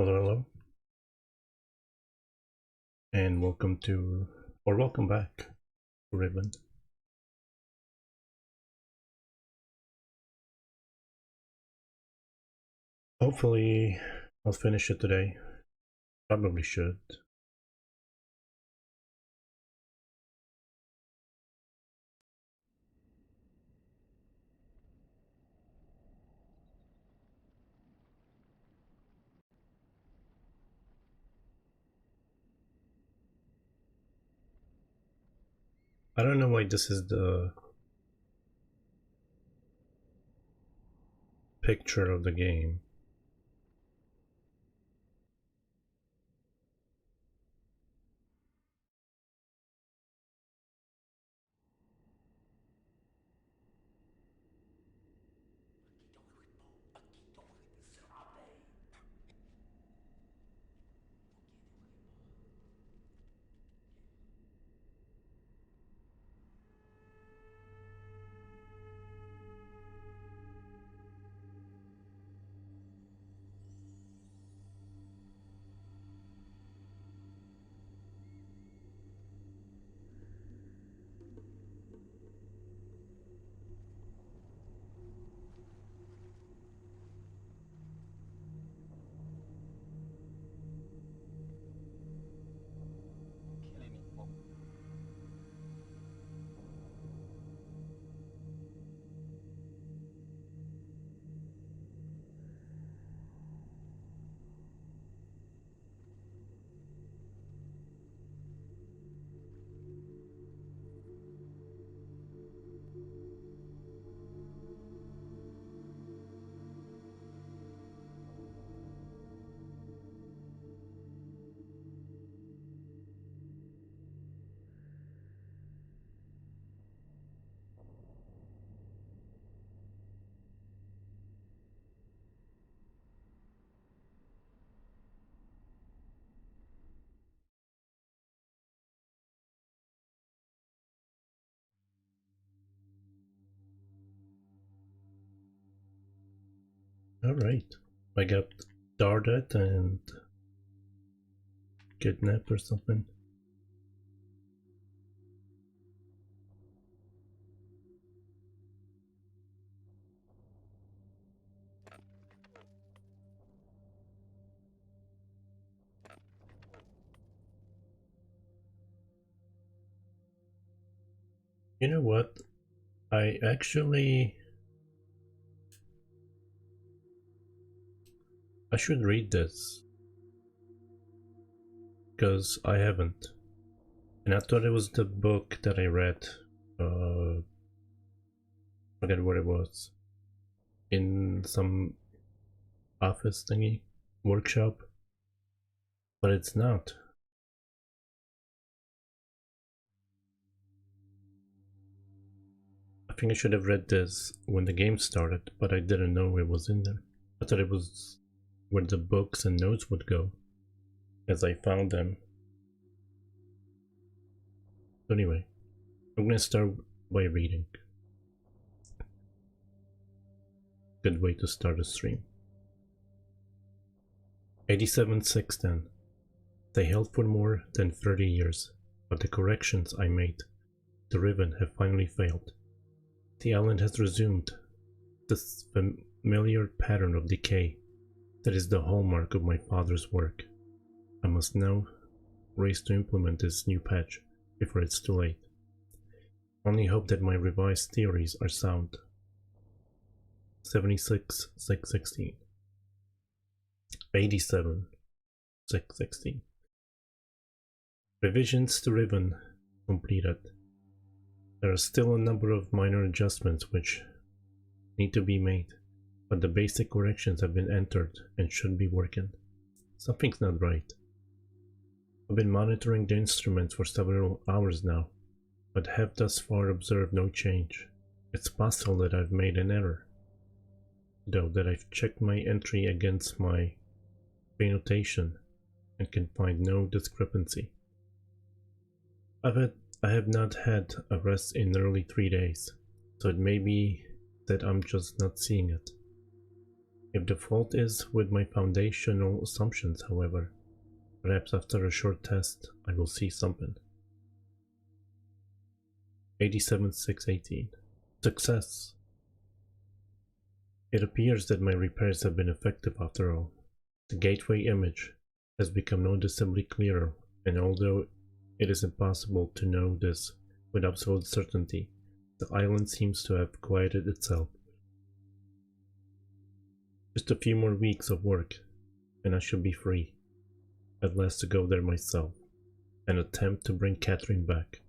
Hello, hello, and welcome back to Riven. Hopefully, I'll finish it today. Probably should. I don't know why this is the picture of the game. Alright, I got darted and kidnapped or something. You know what? I should read this because I haven't, and I thought it was the book that I read. Forget what it was, in some office thingy workshop, but it's not. I think I should have read this when the game started, but I didn't know it was in there. I thought it was where the books and notes would go, as I found them. So anyway, I'm gonna start by reading. Good way to start a stream. 87-610. They held for more than 30 years, but the corrections I made to Riven have finally failed. The island has resumed this familiar pattern of decay that is the hallmark of my father's work. I must now race to implement this new patch before it's too late. Only hope that my revised theories are sound. 76-616. 87-616. Revisions to Riven completed. There are still a number of minor adjustments which need to be made, but the basic corrections have been entered and should be working. Something's not right. I've been monitoring the instruments for several hours now, but have thus far observed no change. It's possible that I've made an error, though that I've checked my entry against my annotation and can find no discrepancy. I have not had a rest in nearly 3 days, so it may be that I'm just not seeing it. If the fault is with my foundational assumptions, however, perhaps after a short test I will see something. 87-6-18. Success! It appears that my repairs have been effective after all. The gateway image has become noticeably clearer, and although it is impossible to know this with absolute certainty, the island seems to have quieted itself. Just a few more weeks of work, and I should be free, at last, to go there myself, and attempt to bring Catherine back.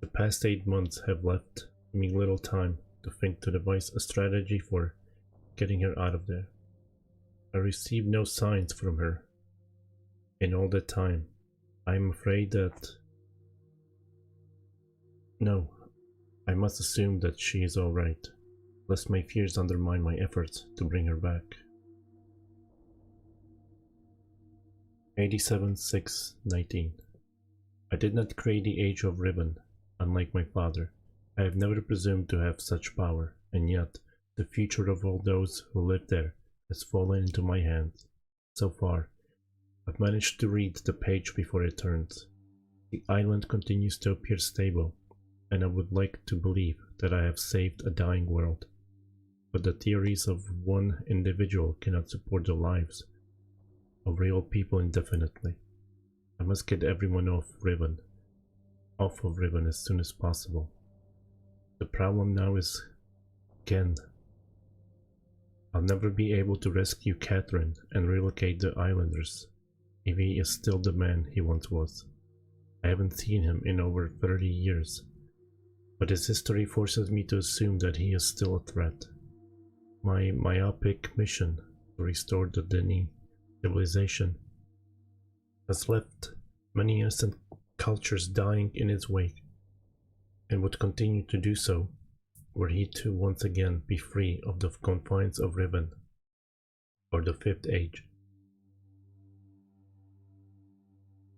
The past 8 months have left me little time to think to devise a strategy for getting her out of there. I received no signs from her in all that time. I am afraid that... No, I must assume that she is alright, lest my fears undermine my efforts to bring her back. 87-6-19. I did not create the Age of Riven. Unlike my father, I have never presumed to have such power, and yet the future of all those who live there has fallen into my hands. So far, I've managed to read the page before it turns. The island continues to appear stable, and I would like to believe that I have saved a dying world. But the theories of one individual cannot support the lives of real people indefinitely. I must get everyone off of Riven as soon as possible. The problem now is Ken. I'll never be able to rescue Catherine and relocate the islanders if he is still the man he once was. I haven't seen him in over 30 years, but his history forces me to assume that he is still a threat. My myopic mission to restore the Deni civilization has left many innocent cultures dying in its wake, and would continue to do so were he to once again be free of the confines of Riven, or the Fifth Age,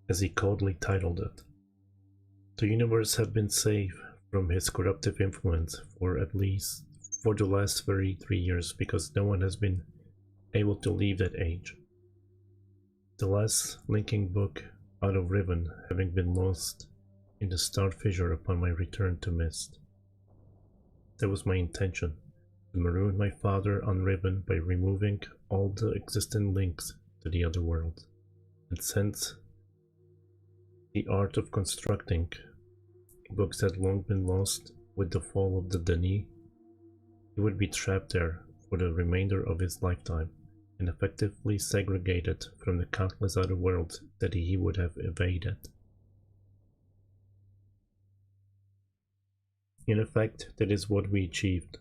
as he coldly titled it. The universe had been safe from his corruptive influence for the last 33 years, because no one has been able to leave that age. The last linking book out of Riven having been lost in the star fissure upon my return to Mist. That was my intention, to maroon my father on Riven by removing all the existing links to the other world. And since the art of constructing books had long been lost with the fall of the Deni, he would be trapped there for the remainder of his lifetime, and effectively segregated from the countless other worlds that he would have evaded. In effect, that is what we achieved.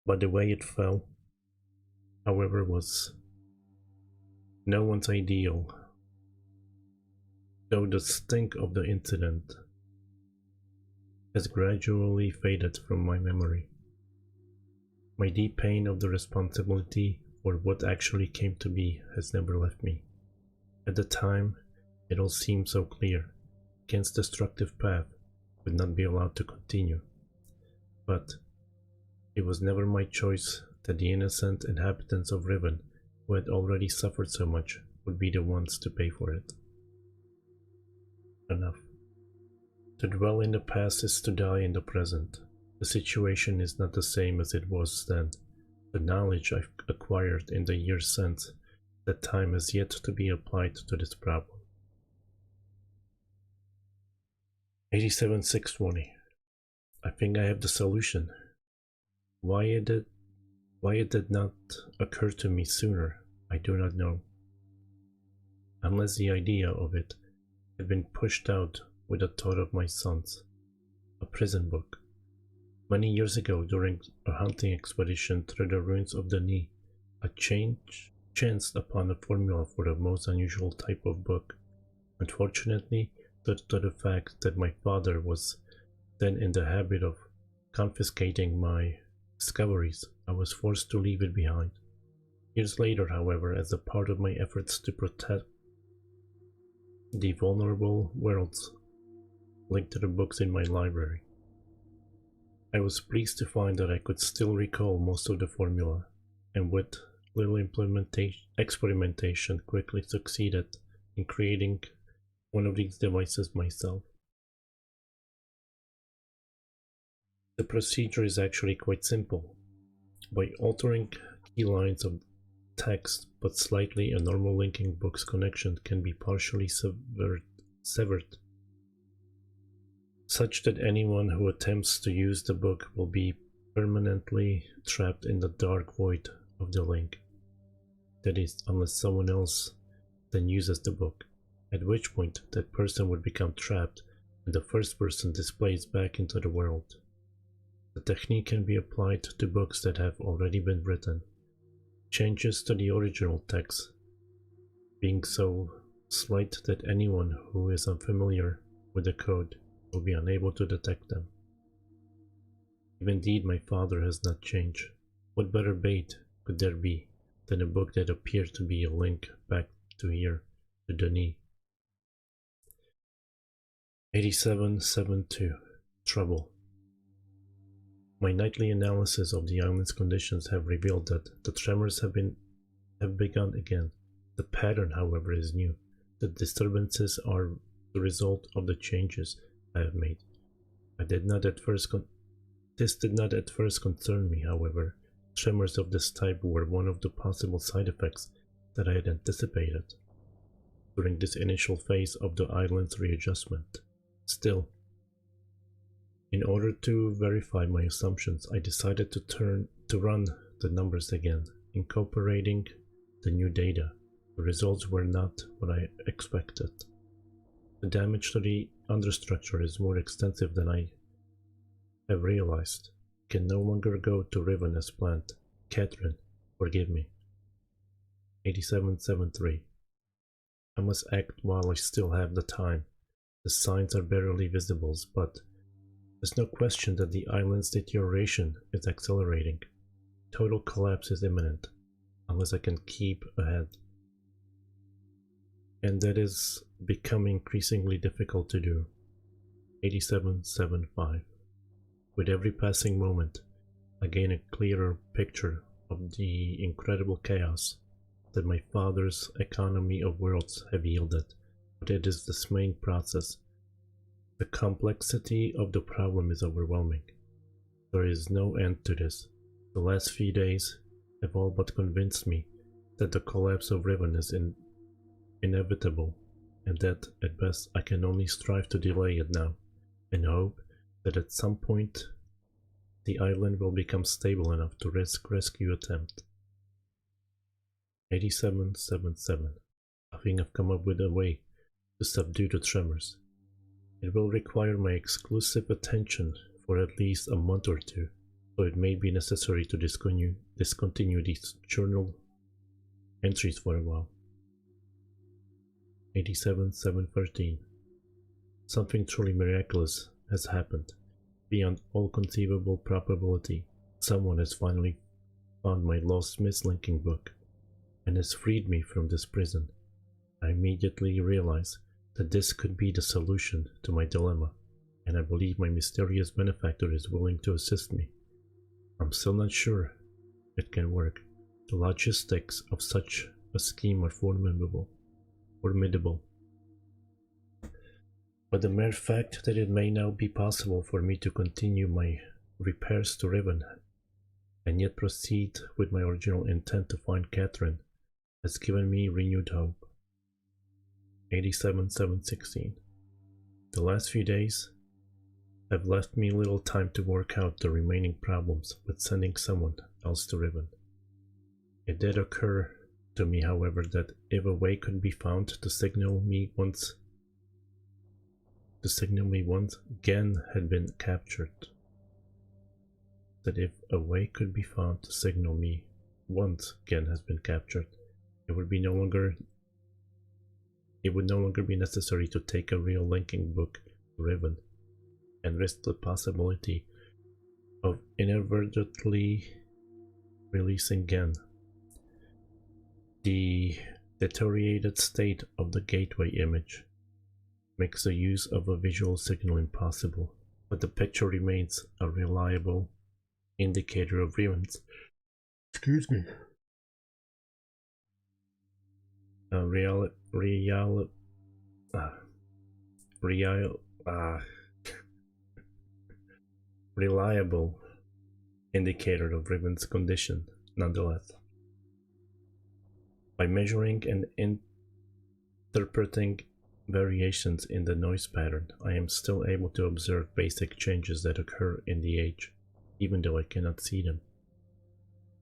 But the way it fell, however, was no one's ideal, though the stink of the incident has gradually faded from my memory. My deep pain of the responsibility for what actually came to be has never left me. At the time, it all seemed so clear. Ken's destructive path would not be allowed to continue. But it was never my choice that the innocent inhabitants of Riven, who had already suffered so much, would be the ones to pay for it. Enough. To dwell in the past is to die in the present. The situation is not the same as it was then. The knowledge I've acquired in the years since that time has yet to be applied to this problem. 87-6-20. I think I have the solution. Why it did not occur to me sooner, I do not know. Unless the idea of it had been pushed out with the thought of my sons. A prison book. Many years ago, during a hunting expedition through the ruins of the Deni, I chanced upon a formula for the most unusual type of book. Unfortunately, due to the fact that my father was then in the habit of confiscating my discoveries, I was forced to leave it behind. Years later, however, as a part of my efforts to protect the vulnerable worlds linked to the books in my library, I was pleased to find that I could still recall most of the formula, and with little experimentation quickly succeeded in creating one of these devices myself. The procedure is actually quite simple. By altering key lines of text but slightly, a normal linking book's connection can be partially severed, such that anyone who attempts to use the book will be permanently trapped in the dark void of the link. That is, unless someone else then uses the book, at which point that person would become trapped and the first person displays back into the world. The technique can be applied to books that have already been written, changes to the original text being so slight that anyone who is unfamiliar with the code will be unable to detect them. If indeed my father has not changed, what better bait could there be than a book that appeared to be a link back to here, to Denis? 8772. Trouble. My nightly analysis of the island's conditions have revealed that the tremors have begun again. The pattern, however, is new. The disturbances are the result of the changes I have made. This did not at first concern me, however. Tremors of this type were one of the possible side effects that I had anticipated during this initial phase of the island's readjustment. Still, in order to verify my assumptions, I decided to run the numbers again, incorporating the new data. The results were not what I expected. The damage to the understructure is more extensive than I have realized. I can no longer go to Riven as planned. Catherine, forgive me. 8773. I must act while I still have the time. The signs are barely visible, but there's no question that the island's deterioration is accelerating. Total collapse is imminent, unless I can keep ahead. And that is becoming increasingly difficult to do. 8775. With every passing moment, I gain a clearer picture of the incredible chaos that my father's economy of worlds have yielded, but it is this main process. The complexity of the problem is overwhelming. There is no end to this. The last few days have all but convinced me that the collapse of Riven is inevitable, and that at best I can only strive to delay it now, and hope that at some point the island will become stable enough to risk rescue attempt. 8777. I think I've come up with a way to subdue the tremors. It will require my exclusive attention for at least a month or two, so it may be necessary to discontinue these journal entries for a while. 87-713. Something truly miraculous has happened. Beyond all conceivable probability, someone has finally found my lost mislinking book and has freed me from this prison. I immediately realize that this could be the solution to my dilemma, and I believe my mysterious benefactor is willing to assist me. I'm still not sure it can work. The logistics of such a scheme are formidable. But the mere fact that it may now be possible for me to continue my repairs to Riven and yet proceed with my original intent to find Catherine has given me renewed hope. 87-716. The last few days have left me little time to work out the remaining problems with sending someone else to Riven. It did occur to me, however, that if a way could be found to signal me once Gen had been captured. That if a way could be found to signal me once Gen has been captured, it would no longer be necessary to take a real linking book to Riven and risk the possibility of inadvertently releasing Gen. The deteriorated state of the gateway image makes the use of a visual signal impossible, but the picture remains a reliable indicator of Riven's real, real, uh, real, reliable indicator of Riven's condition, nonetheless. By measuring and interpreting variations in the noise pattern, I am still able to observe basic changes that occur in the age, even though I cannot see them.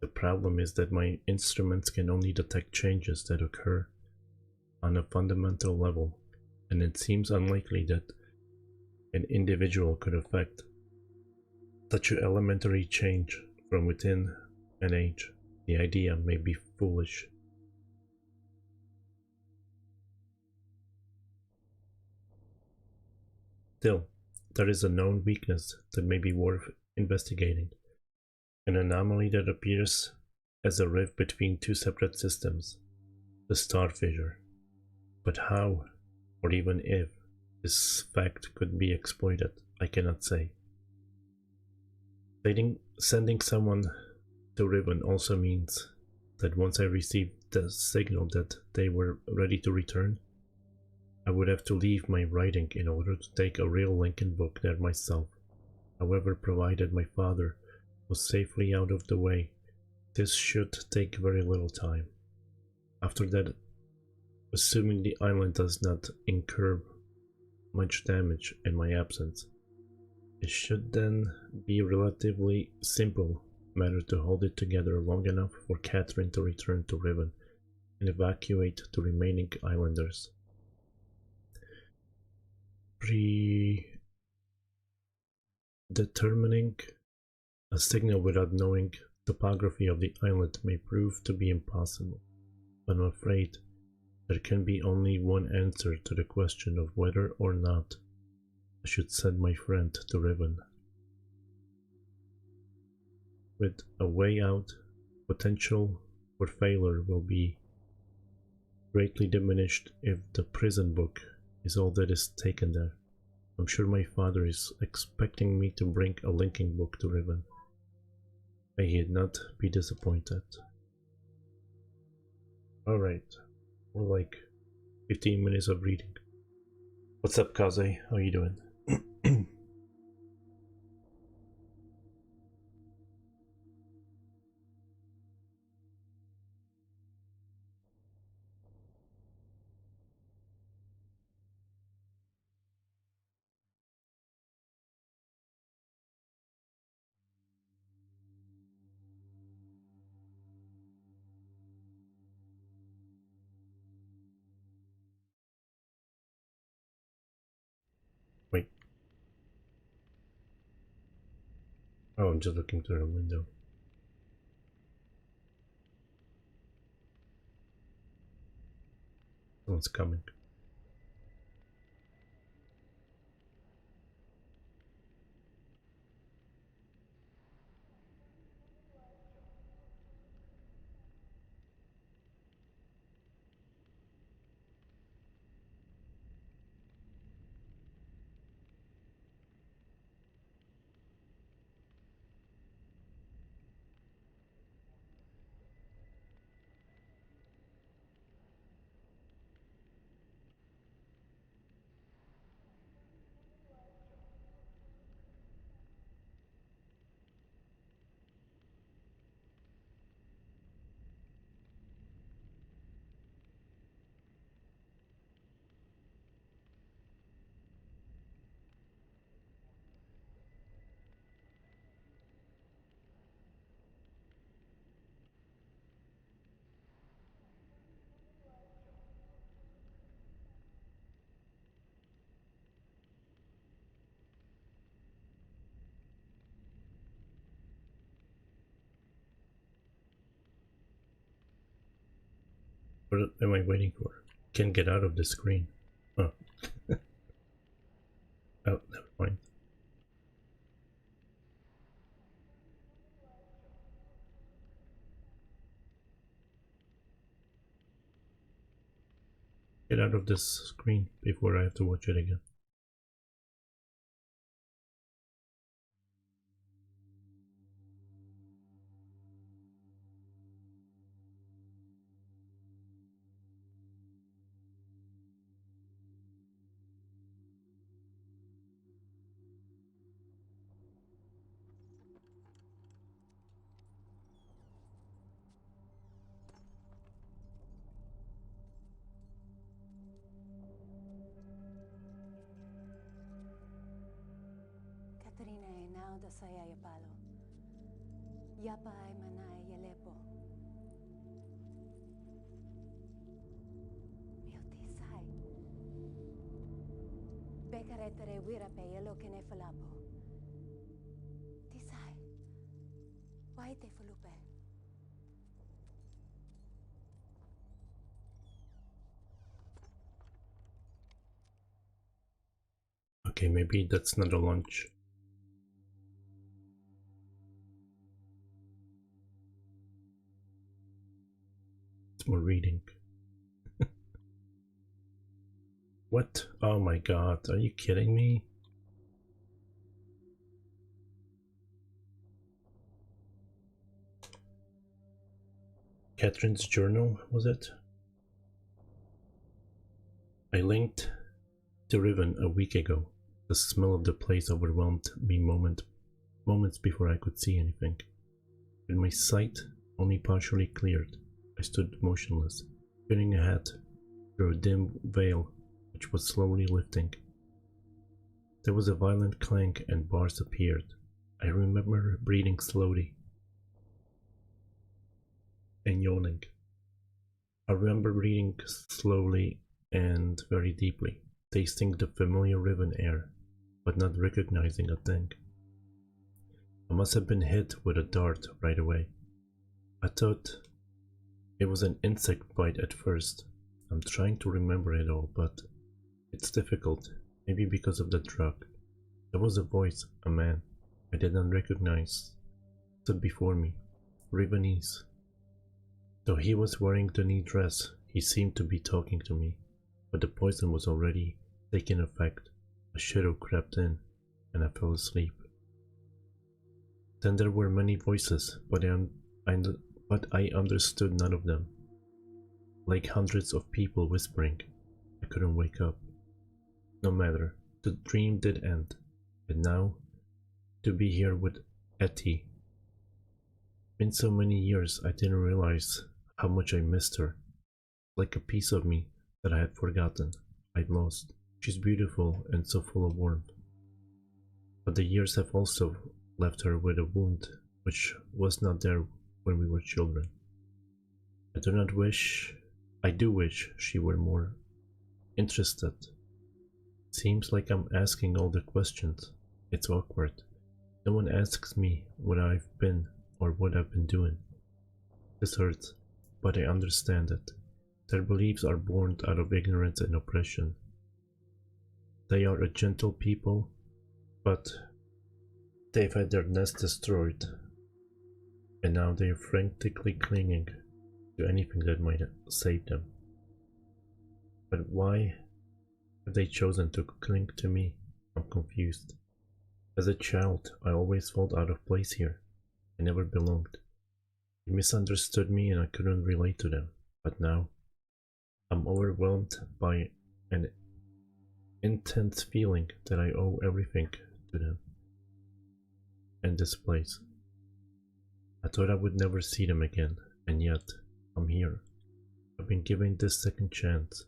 The problem is that my instruments can only detect changes that occur on a fundamental level, and it seems unlikely that an individual could affect such an elementary change from within an age. The idea may be foolish. Still, there is a known weakness that may be worth investigating, an anomaly that appears as a rift between two separate systems, the star fissure. But how, or even if, this fact could be exploited, I cannot say. Sending someone to Riven also means that once I received the signal that they were ready to return, I would have to leave my writing in order to take a real Lincoln book there myself. However, provided my father was safely out of the way, this should take very little time. After that, assuming the island does not incur much damage in my absence, it should then be a relatively simple matter to hold it together long enough for Catherine to return to Riven and evacuate the remaining islanders. Determining a signal without knowing topography of the island may prove to be impossible, but I'm afraid there can be only one answer to the question of whether or not I should send my friend to Riven. With a way out, potential for failure will be greatly diminished if the prison book is all that is taken there. I'm sure my father is expecting me to bring a linking book to Riven. May he not be disappointed. Alright, we're like 15 minutes of reading. What's up, Kaze? How are you doing? Wait. Oh, I'm just looking through the window. Someone's coming. What am I waiting for? Can't get out of the screen. Oh. Oh, never mind. Get out of this screen before I have to watch it again. Katrine now da saya palo. Yapa ay manay yalepo. Miotisay. Bekaretere wira pe yelo kene falapo. Tisay. Why te fulupe? Okay, maybe that's not a lunch. It's more reading. What? Oh my god, are you kidding me? Catherine's journal, was it? I linked to Riven a week ago. The smell of the place overwhelmed me moments before I could see anything. With my sight only partially cleared, I stood motionless, peering ahead through a dim veil which was slowly lifting. There was a violent clank and bars appeared. I remember breathing slowly and yawning. I remember breathing slowly and very deeply, tasting the familiar Riven air, but not recognizing a thing. I must have been hit with a dart right away. I thought it was an insect bite at first. I'm trying to remember it all, but it's difficult, maybe because of the drug. There was a voice, a man I didn't recognize, stood before me, Rivenese. Though he was wearing the knee dress, he seemed to be talking to me, but the poison was already taking effect. A shadow crept in, and I fell asleep. Then there were many voices, but I understood none of them. Like hundreds of people whispering, I couldn't wake up. No matter, the dream did end, and now, to be here with Etty. Been so many years I didn't realize how much I missed her. Like a piece of me that I had forgotten, I'd lost. She's beautiful and so full of warmth. But the years have also left her with a wound which was not there when we were children. I do wish she were more interested. Seems like I'm asking all the questions. It's awkward. No one asks me what I've been or what I've been doing. This hurts, but I understand it. Their beliefs are born out of ignorance and oppression. They are a gentle people, but they've had their nest destroyed, and now they are frantically clinging to anything that might save them. But why have they chosen to cling to me? I'm confused. As a child, I always felt out of place here. I never belonged. They misunderstood me and I couldn't relate to them. But now, I'm overwhelmed by an intense feeling that I owe everything to them and this place. I thought I would never see them again, and yet, I'm here. I've been given this second chance.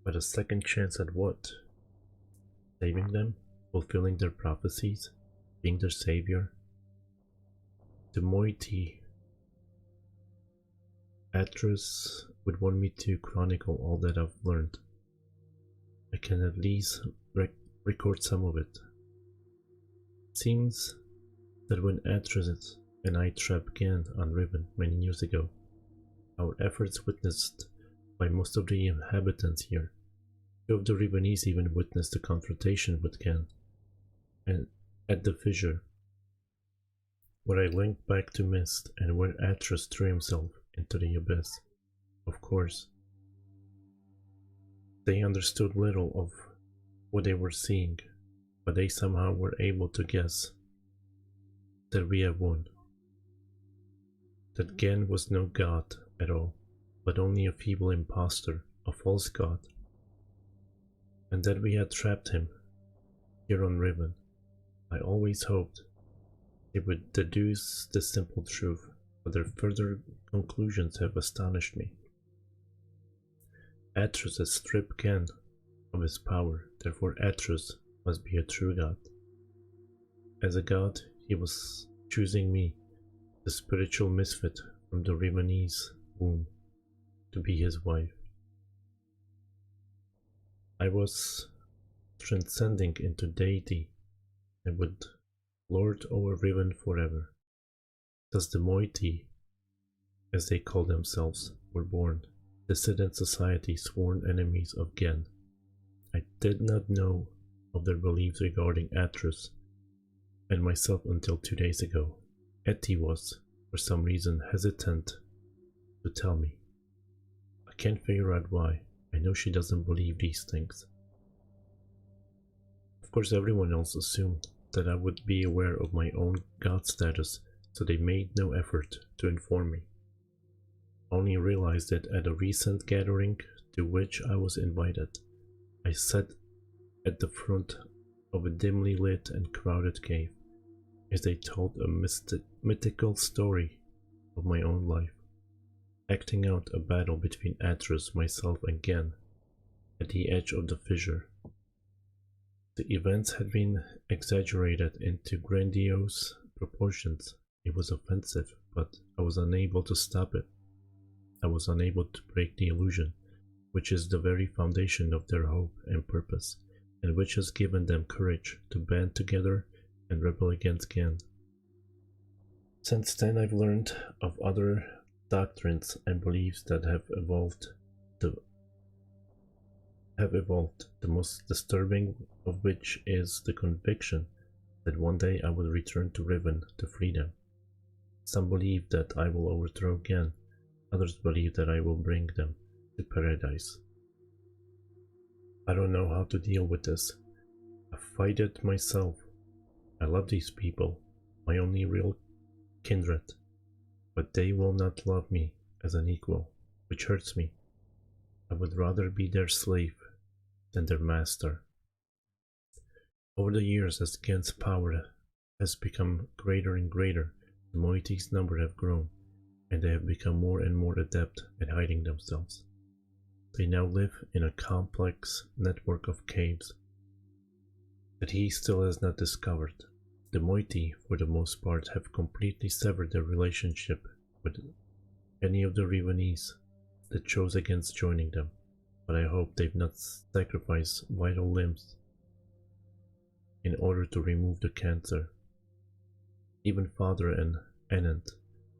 But a second chance at what? Saving them? Fulfilling their prophecies? Being their savior? The moiety Atros would want me to chronicle all that I've learned. I can at least record some of it. It seems that when Atros and I trap began on Riven many years ago, our efforts witnessed by most of the inhabitants here. Two of the Rivenese even witnessed the confrontation with Ken, and at the fissure, where I linked back to Mist and where Atros threw himself into the abyss. Of course, they understood little of what they were seeing, but they somehow were able to guess that we have won. That Gen was no god at all, but only a feeble impostor, a false god, and that we had trapped him here on Riven. I always hoped they would deduce this simple truth, but their further conclusions have astonished me. Atros has stripped Ken of his power, therefore Atros must be a true god. as a god, he was choosing me, the spiritual misfit from the Rivenese womb, to be his wife. I was transcending into deity and would lord over Riven forever. Thus the moiety, as they call themselves, were born, dissident society sworn enemies of Gen. I did not know of their beliefs regarding Atrus and myself until 2 days ago. Etty was, for some reason, hesitant to tell me. I can't figure out why. I know she doesn't believe these things. Of course, everyone else assumed that I would be aware of my own god status, so they made no effort to inform me. I only realized it at a recent gathering to which I was invited. I sat at the front of a dimly lit and crowded cave as they told a mythical story of my own life, acting out a battle between Atrus, myself, and Gen at the edge of the fissure. The events had been exaggerated into grandiose proportions. It was offensive, but I was unable to stop it. I was unable to break the illusion, which is the very foundation of their hope and purpose, and which has given them courage to band together and rebel against Gen. Since then I've learned of other doctrines and beliefs that have evolved, the most disturbing of which is the conviction that one day I will return to Riven to free them. Some believe that I will overthrow Gen, others believe that I will bring them to paradise. I don't know how to deal with this. I fight it myself. I love these people, my only real kindred, but they will not love me as an equal, which hurts me. I would rather be their slave than their master. Over the years, as Gen's power has become greater and greater, the moiety's number have grown, and they have become more and more adept at hiding themselves. They now live in a complex network of caves that he still has not discovered. The moiety, for the most part, have completely severed their relationship with any of the Rivenese that chose against joining them, but I hope they've not sacrificed vital limbs in order to remove the cancer. Even Father and Enant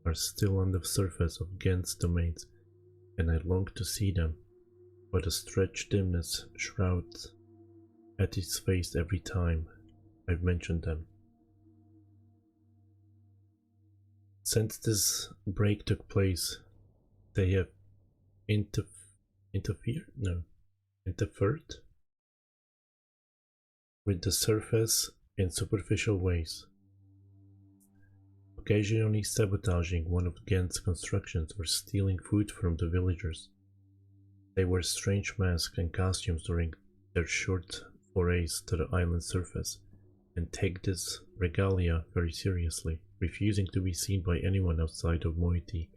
are still on the surface of Gen's domains, and I long to see them, but a stretched dimness shrouds at his face every time I've mentioned them. Since this break took place, they have interfered with the surface in superficial ways, occasionally sabotaging one of Gen's constructions or stealing food from the villagers. They wear strange masks and costumes during their short forays to the island surface, and take this regalia very seriously, refusing to be seen by anyone outside of moiety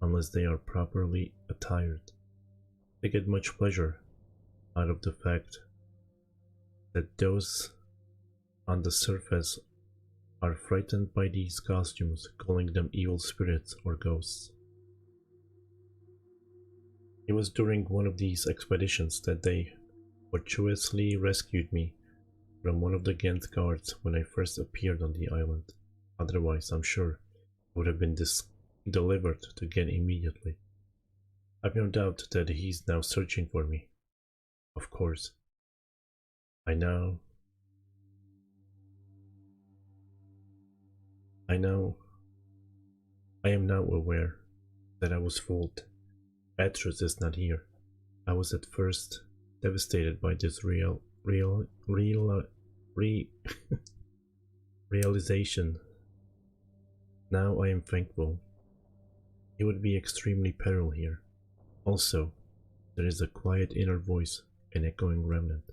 unless they are properly attired. They get much pleasure out of the fact that those on the surface are frightened by these costumes, calling them evil spirits or ghosts. It was during one of these expeditions that they fortuitously rescued me from one of the Ghent guards when I first appeared on the island. Otherwise, I'm sure I would have been delivered to Gen immediately. I've no doubt that he's now searching for me. Of course. I am now aware that I was fooled. Atrus is not here. I was at first devastated by this realization. Now I am thankful. He would be extremely peril here. Also, there is a quiet inner voice, an echoing remnant,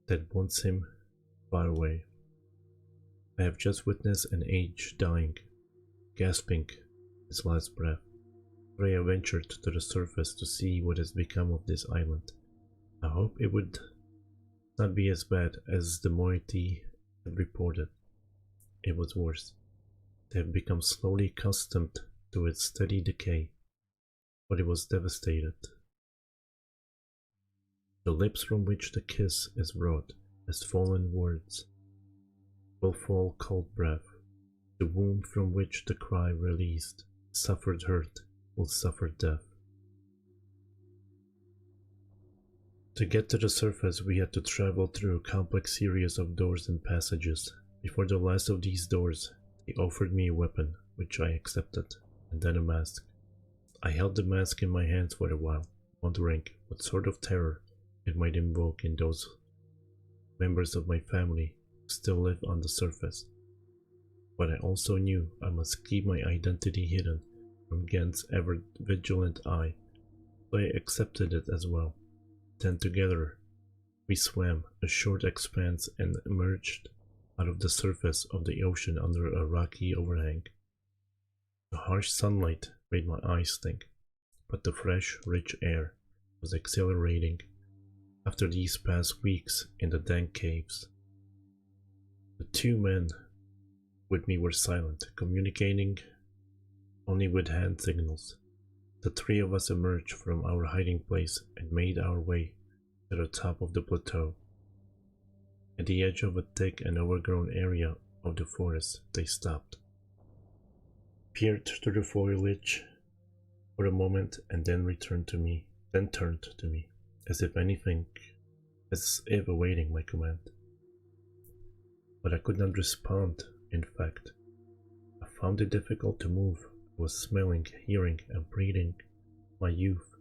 that wants him far away. I have just witnessed an age dying, gasping his last breath. Freya ventured to the surface to see what has become of this island. I hope it would not be as bad as the moiety had reported. It was worse. They had become slowly accustomed to its steady decay, but it was devastated. The lips from which the kiss is wrought as fallen words will fall cold breath. The womb from which the cry released suffered hurt will suffer death. To get to the surface, we had to travel through a complex series of doors and passages. Before the last of these doors, they offered me a weapon, which I accepted, and then a mask. I held the mask in my hands for a while, wondering what sort of terror it might invoke in those members of my family who still live on the surface. But I also knew I must keep my identity hidden from Gen's ever-vigilant eye, so I accepted it as well. Then together, we swam a short expanse and emerged out of the surface of the ocean under a rocky overhang. The harsh sunlight made my eyes sting, but the fresh, rich air was exhilarating after these past weeks in the dank caves. The two men with me were silent, communicating only with hand signals. The three of us emerged from our hiding place and made our way to the top of the plateau. At the edge of a thick and overgrown area of the forest, they stopped, peered through the foliage for a moment, and then turned to me, as if awaiting my command. But I could not respond. In fact, I found it difficult to move. I was smelling, hearing, and breathing my youth.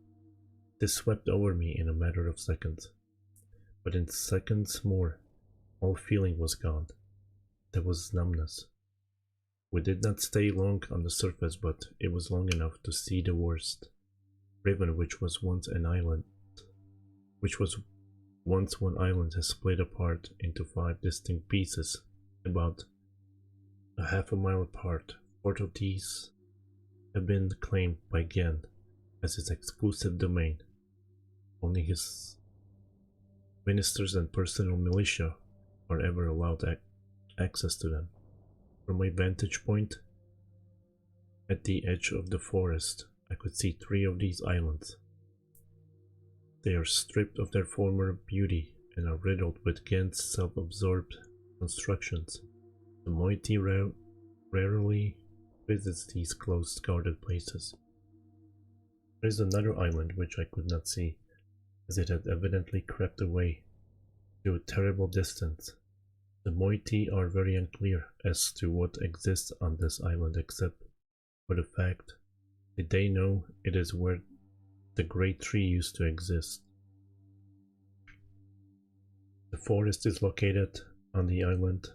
This swept over me in a matter of seconds. But in seconds more, all feeling was gone. There was numbness. We did not stay long on the surface, but it was long enough to see the worst. Riven, which was once one island, has split apart into 5 distinct pieces, about a half a mile apart. 4 of these have been claimed by Gen as his exclusive domain. Only his ministers and personal militia are ever allowed access to them. From my vantage point, at the edge of the forest, I could see 3 of these islands. They are stripped of their former beauty and are riddled with Gen's self-absorbed constructions. The moiety rarely visits these closed guarded places. There is another island which I could not see, as it had evidently crept away to a terrible distance. The moiety are very unclear as to what exists on this island except for the fact that they know it is where the great tree used to exist. The forest is located on the island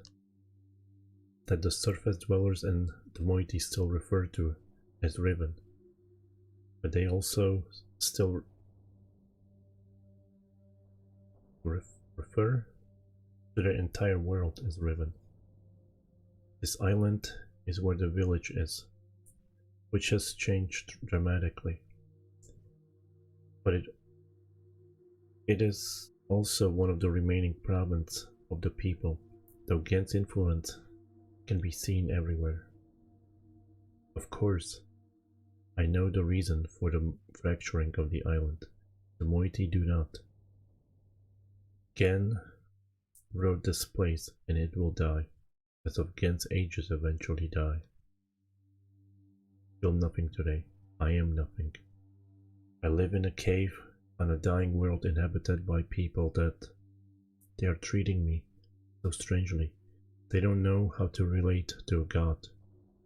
that the surface dwellers and the moiety still refer to as Riven, but they also still refer to the entire world as Riven. This island is where the village is, which has changed dramatically, but it is also one of the remaining provinces of the people, though Gen's influence can be seen everywhere. Of course, I know the reason for the fracturing of the island. The moiety do not. Gen wrote this place and it will die, as of Gen's ages eventually die. Feel nothing today. I am nothing. I live in a cave on a dying world inhabited by people that they are treating me so strangely. They don't know how to relate to a god.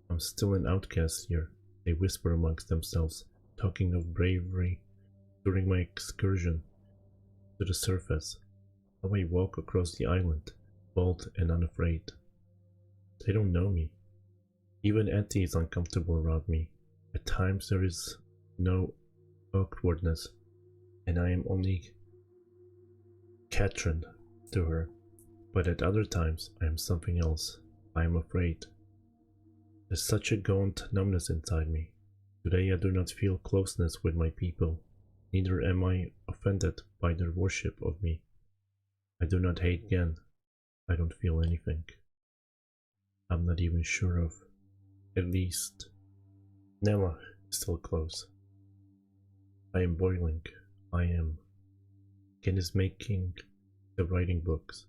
I'm still an outcast here, they whisper amongst themselves, talking of bravery during my excursion to the surface, how I walk across the island, bold and unafraid. They don't know me. Even Etty is uncomfortable around me. At times there is no awkwardness, and I am only Katrin to her. But at other times I am something else. I am afraid. There's such a gaunt numbness inside me. Today I do not feel closeness with my people, neither am I offended by their worship of me. I do not hate Gen. I don't feel anything. I'm not even sure of. At least, Nella is still close. I am boiling. I am. Ken is making the writing books.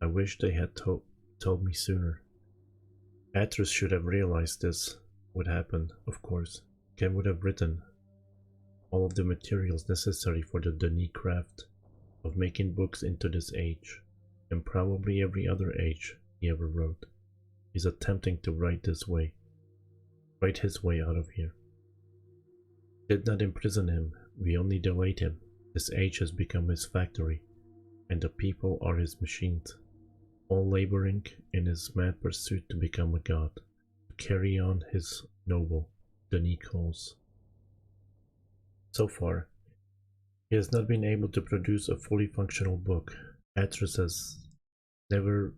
I wish they had told me sooner. Atris should have realized this would happen, of course. Ken would have written all of the materials necessary for the Denis craft of making books into this age, and probably every other age he ever wrote. He's attempting to write his way out of here. Did not imprison him, we only delayed him. This age has become his factory, and the people are his machines, all laboring in his mad pursuit to become a god, to carry on his noble Denis cause. So far, he has not been able to produce a fully functional book. Atris has never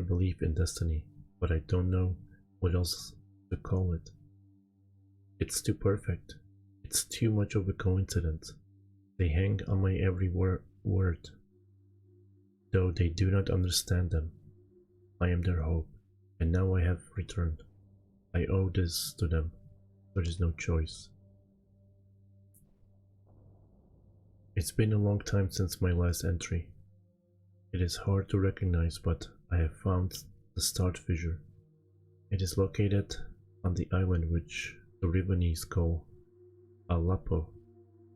believed in destiny, but I don't know what else to call it. It's too perfect. It's too much of a coincidence. They hang on my every word, though they do not understand them. I am their hope, and now I have returned. I owe this to them. There is no choice. It's been a long time since my last entry. It is hard to recognize, but I have found the start fissure. It is located on the island which the Rivenese call Alapo,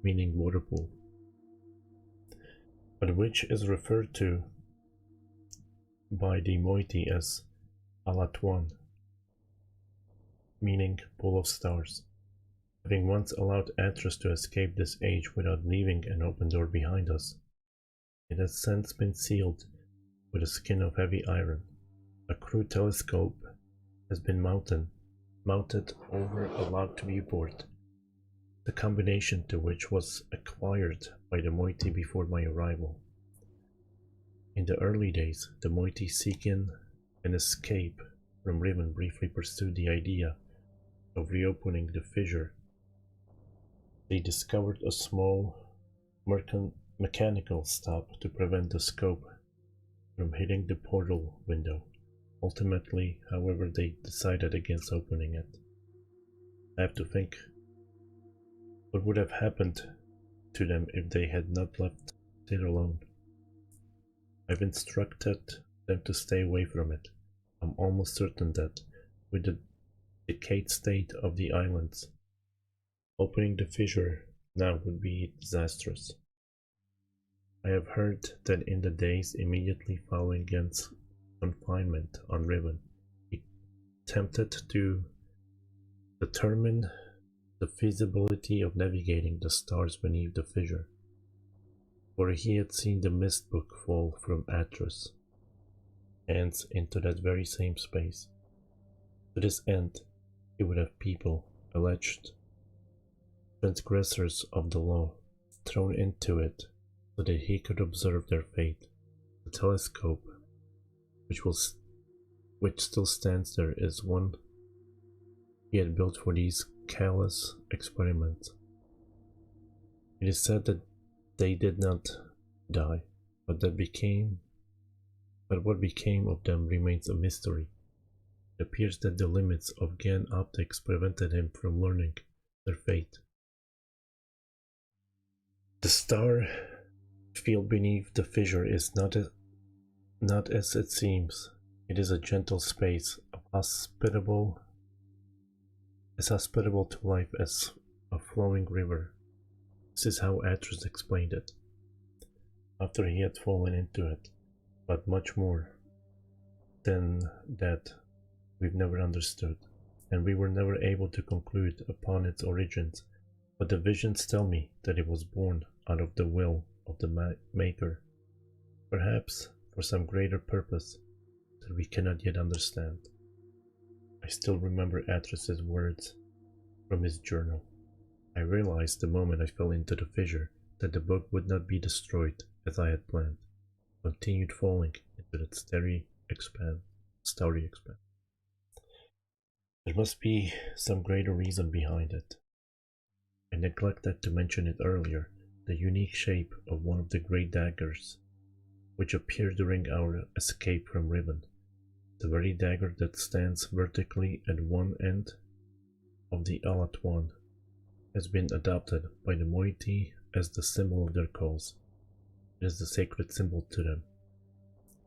meaning waterpool, but which is referred to by the Moiety as Alatuan, meaning pool of stars. Having once allowed Atris to escape this age without leaving an open door behind us, it has since been sealed with a skin of heavy iron. A crude telescope has been mounted over a locked viewport, the combination to which was acquired by the Moiety before my arrival. In the early days, the Moiety seeking an escape from Riven briefly pursued the idea of reopening the fissure. They discovered a small mechanical stop to prevent the scope from hitting the portal window. Ultimately, however, they decided against opening it. I have to think what would have happened to them if they had not left it alone. I've instructed them to stay away from it. I'm almost certain that, with the decayed state of the islands, opening the fissure now would be disastrous. I have heard that in the days immediately following Gen's confinement on Riven, he attempted to determine the feasibility of navigating the stars beneath the fissure, for he had seen the mist book fall from Atris, and into that very same space. To this end, he would have people, alleged transgressors of the law, thrown into it so that he could observe their fate. The telescope, which still stands there, is one he had built for these callous experiments. It is said that they did not die, but what became of them remains a mystery. It appears that the limits of Gen optics prevented him from learning their fate. The star field beneath the fissure is not as it seems. It is a gentle space, as hospitable to life as a flowing river. This is how Atris explained it, after he had fallen into it, but much more than that we've never understood, and we were never able to conclude upon its origins, but the visions tell me that it was born out of the will of the Maker, perhaps for some greater purpose that we cannot yet understand. I still remember Atris's words from his journal. I realized the moment I fell into the fissure that the book would not be destroyed as I had planned, continued falling into that starry expanse. There must be some greater reason behind it. I neglected to mention it earlier, the unique shape of one of the great daggers which appeared during our escape from Riven. The very dagger that stands vertically at one end of the Alat One has been adopted by the moiety as the symbol of their cause. It is the sacred symbol to them.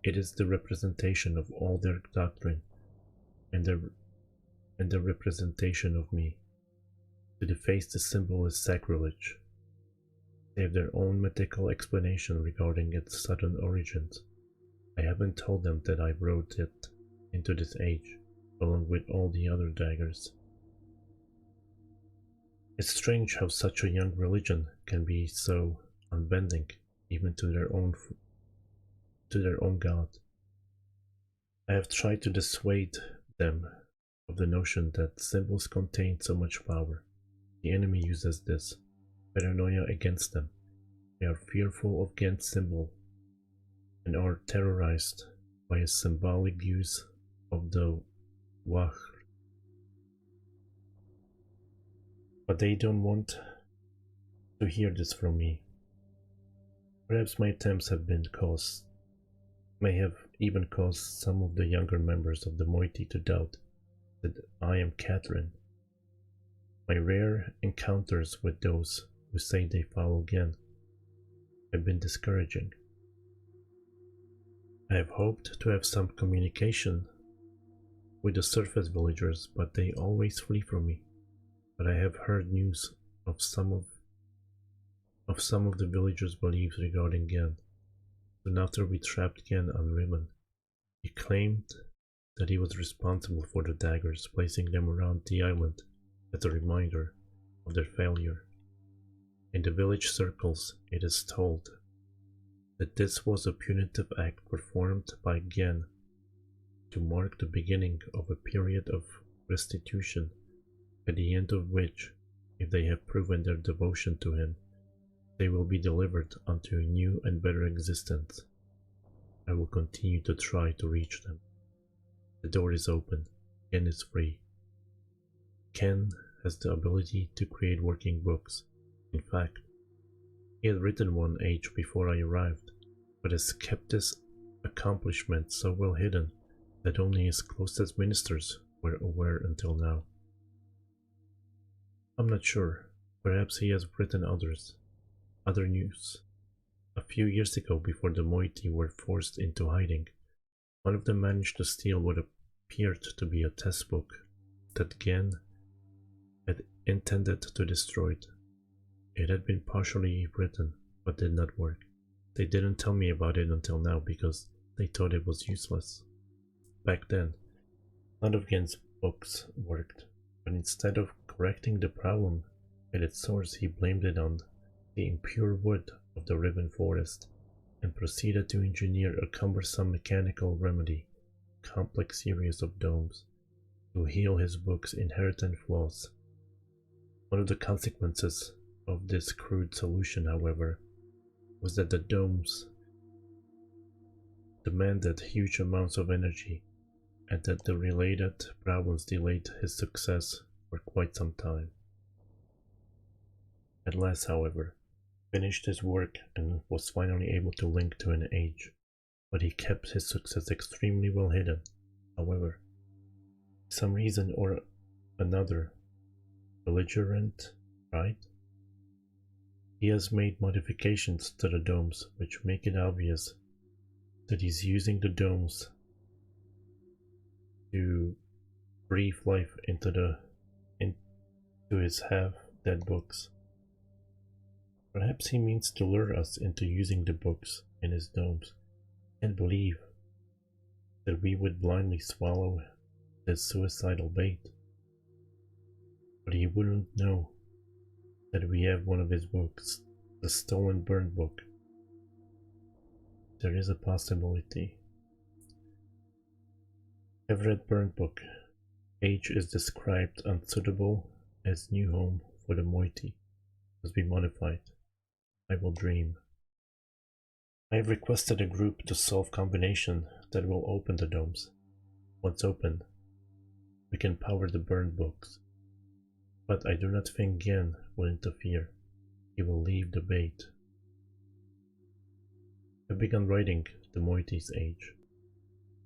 It is the representation of all their doctrine and the representation of me. To deface the symbol is sacrilege. They have their own mythical explanation regarding its sudden origins. I haven't told them that I wrote it into this age, along with all the other daggers. It's strange how such a young religion can be so unbending, even to their own God. I have tried to dissuade them of the notion that symbols contain so much power. The enemy uses this paranoia against them. They are fearful of Gent's symbol and are terrorized by his symbolic use of the Wahr. But they don't want to hear this from me. Perhaps my attempts may have even caused some of the younger members of the moiety to doubt that I am Catherine. My rare encounters with those who say they follow Gen have been discouraging. I have hoped to have some communication with the surface villagers, but they always flee from me. But I have heard news of some of the villagers' beliefs regarding Gen. Soon after we trapped Gen on Riven, he claimed that he was responsible for the daggers, placing them around the island as a reminder of their failure. In the village circles, it is told that this was a punitive act performed by Gen to mark the beginning of a period of restitution, at the end of which, if they have proven their devotion to him, they will be delivered unto a new and better existence. I will continue to try to reach them. The door is open. Ken is free. Ken has the ability to create working books. In fact, he had written one age before I arrived, but has kept this accomplishment so well hidden that only his closest ministers were aware until now. I'm not sure. Perhaps he has written other news. A few years ago, before the moiety were forced into hiding, one of them managed to steal what appeared to be a test book that Gen had intended to destroy. It had been partially written, but did not work. They didn't tell me about it until now because they thought it was useless. Back then, none of Gen's books worked, but instead of correcting the problem at its source, he blamed it on the impure wood of the Riven forest and proceeded to engineer a cumbersome mechanical remedy, complex series of domes, to heal his book's inherent flaws. One of the consequences of this crude solution, however, was that the domes demanded huge amounts of energy and that the related problems delayed his success for quite some time. At last, however, finished his work and was finally able to link to an age, but he kept his success extremely well hidden. However, for some reason or another, belligerent, right? He has made modifications to the domes which make it obvious that he's using the domes to breathe life into his half-dead books. Perhaps he means to lure us into using the books in his domes and believe that we would blindly swallow his suicidal bait. But he wouldn't know that we have one of his books, the stolen burned book. There is a possibility. I've read Burned Book. Age is described unsuitable as new home for the moiety. Must be modified. I will dream. I have requested a group to solve combination that will open the domes. Once opened, we can power the burned books. But I do not think Gen will interfere. He will leave the bait. I've begun writing the Moiety's age.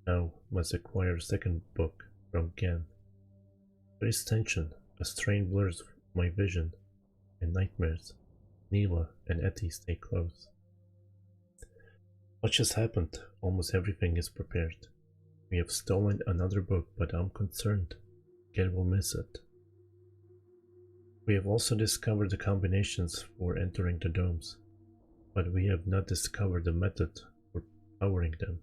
Now must acquire a second book from Gan. There is tension, a strain blurs my vision, and nightmares. Neela and Etty stay close. Much has happened, almost everything is prepared. We have stolen another book, but I'm concerned Gen will miss it. We have also discovered the combinations for entering the domes, but we have not discovered the method for powering them.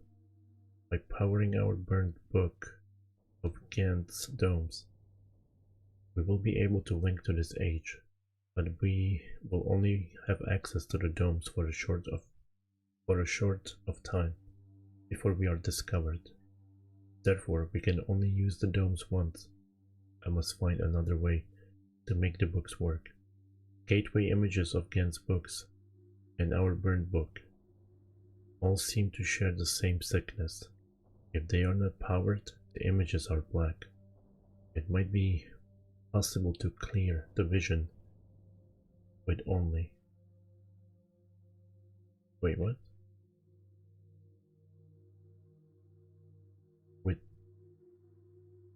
By powering our burned book of Gen's domes, we will be able to link to this age, but we will only have access to the domes for a short of time before we are discovered. Therefore, we can only use the domes once. I must find another way to make the books work. Gateway images of Gen's books and our burned book all seem to share the same sickness. If they are not powered, the images are black. It might be possible to clear the vision with only... Wait, what?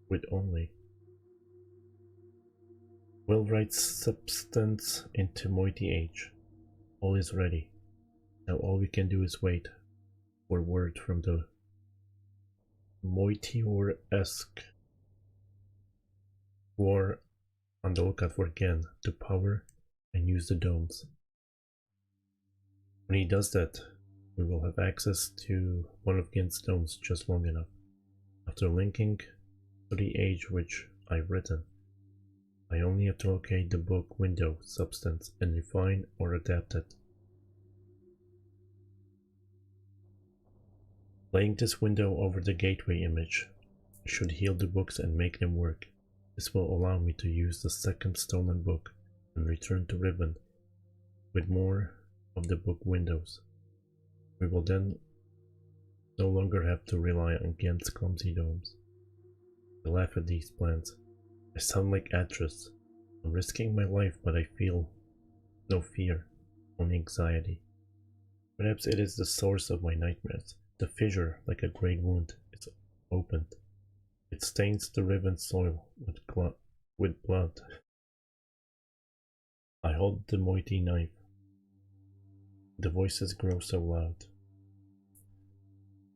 With only. Will write substance into Moiety Age. All is ready. Now all we can do is wait for word from the Moitior-esque who are on the lookout for Gen to power and use the domes. When he does that, we will have access to one of Gen's domes just long enough. After linking to the age which I've written, I only have to locate the book window substance and refine or adapt it. Laying this window over the gateway image should heal the books and make them work. This will allow me to use the second stolen book and return to Riven with more of the book windows. We will then no longer have to rely on Gen's clumsy domes. I laugh at these plans. I sound like Atris. I'm risking my life, but I feel no fear, only anxiety. Perhaps it is the source of my nightmares. The fissure, like a great wound, is opened. It stains the Riven soil with blood. I hold the Moiety knife. The voices grow so loud.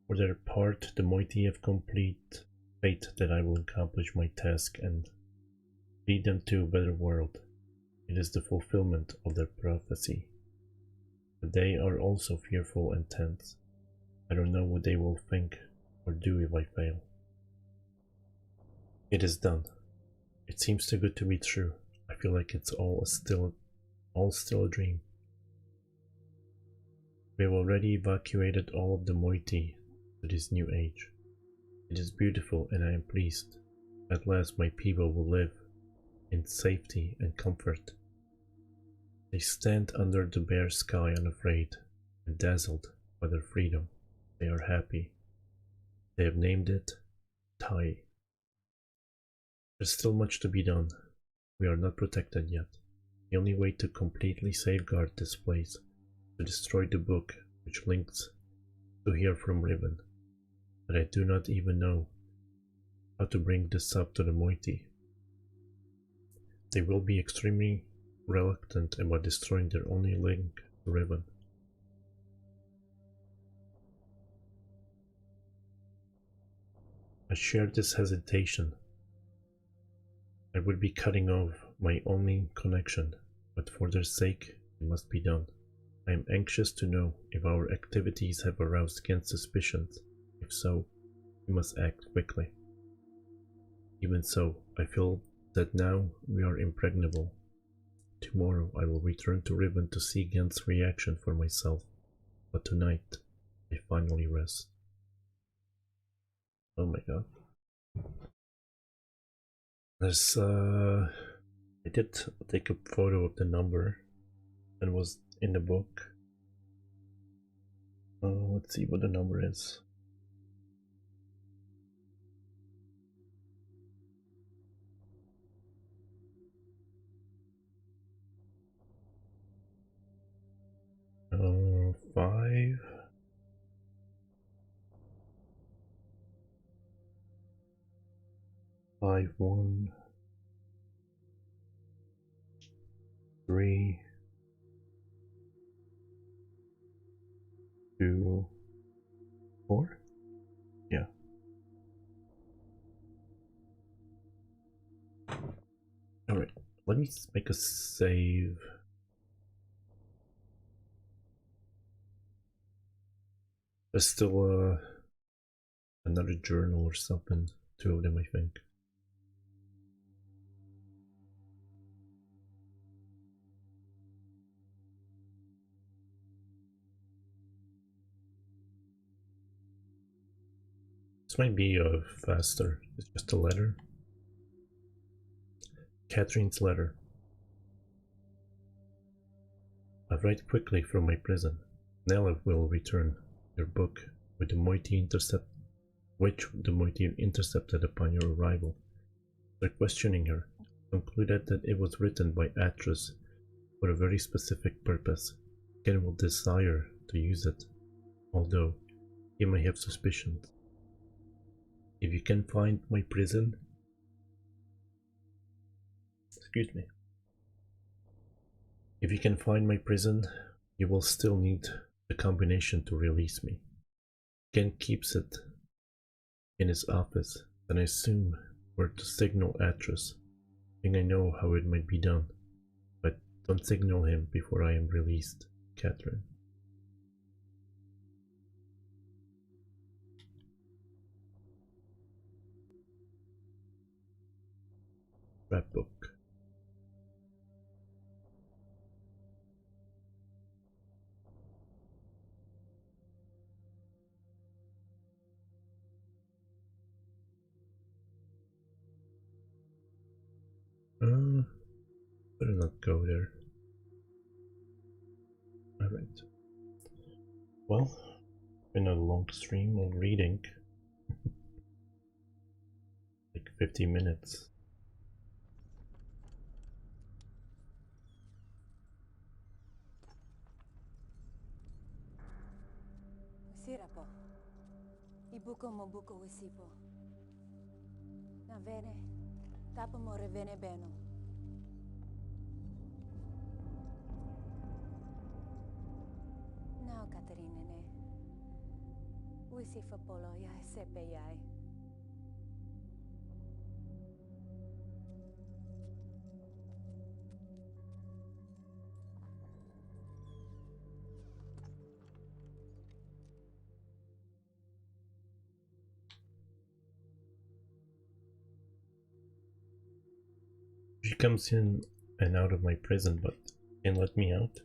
For their part, the Moiety have complete faith that I will accomplish my task and lead them to a better world. It is the fulfillment of their prophecy. But they are also fearful and tense. I don't know what they will think or do if I fail. It is done. It seems too good to be true. I feel like it's all still a dream. We have already evacuated all of the Moiety to this new age. It is beautiful and I am pleased. At last my people will live in safety and comfort. They stand under the bare sky unafraid and dazzled by their freedom. They are happy. They have named it Tai. There's still much to be done. We are not protected yet. The only way to completely safeguard this place is to destroy the book which links to here from Riven. But I do not even know how to bring this up to the Moiety. They will be extremely reluctant about destroying their only link to Riven. I share this hesitation. I would be cutting off my only connection, but for their sake it must be done. I am anxious to know if our activities have aroused Gen's suspicions. If so, we must act quickly. Even so, I feel that now we are impregnable. Tomorrow I will return to Riven to see Gen's reaction for myself, but tonight I finally rest. Oh my god. There's I did take a photo of the number that was in the book. Let's see what the number is. 5, 1, 3, 2, 4. Yeah. Alright, let me make a save. There's still another journal or something. 2 of them, I think. This might be faster. It's just a letter. Catherine's letter. I write quickly from my prison. Nella will return your book with the moiety intercepted upon your arrival. After questioning her, concluded that it was written by Atras for a very specific purpose. Ken will desire to use it, although he may have suspicions. If you can find my prison, excuse me. If you can find my prison, you will still need the combination to release me. Ken keeps it in his office, and I assume we're to signal Atras. I think I know how it might be done, but don't signal him before I am released, Catherine. Scrapbook. Better not go there. Alright. Well, been a long stream of reading. Like 50 minutes. Sira po. Ibuko mo buko wisipo. Na vene. Tapo mo revene beno. Now, Katerina ne. Wisifa polo ya sepe yai. She comes in and out of my prison, but can't let me out.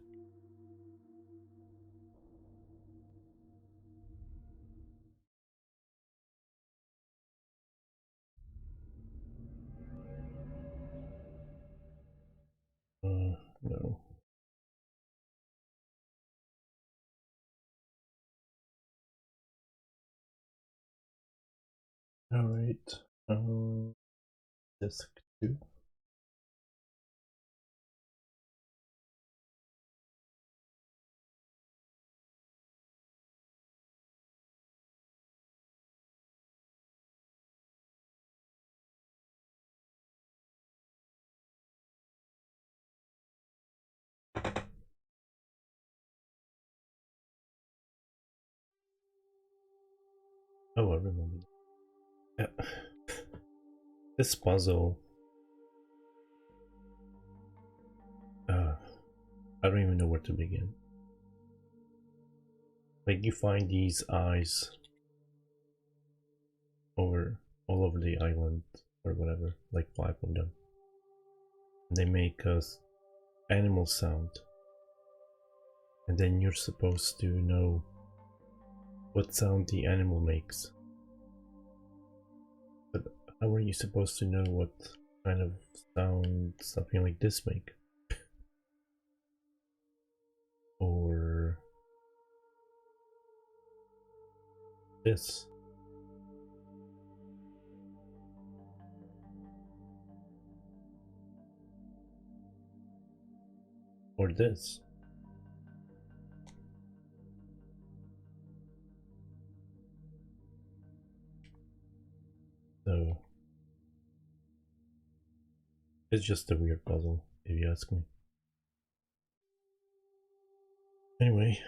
No. Alright. Disk 2. Oh, I remember. Yeah. This puzzle. I don't even know where to begin. Like, you find these eyes all over the island or whatever, like 5 of them. They make a animal sound, and then you're supposed to know what sound the animal makes. But how are you supposed to know what kind of sound something like this make? Or this? Or this? So It's just a weird puzzle, if you ask me. Anyway,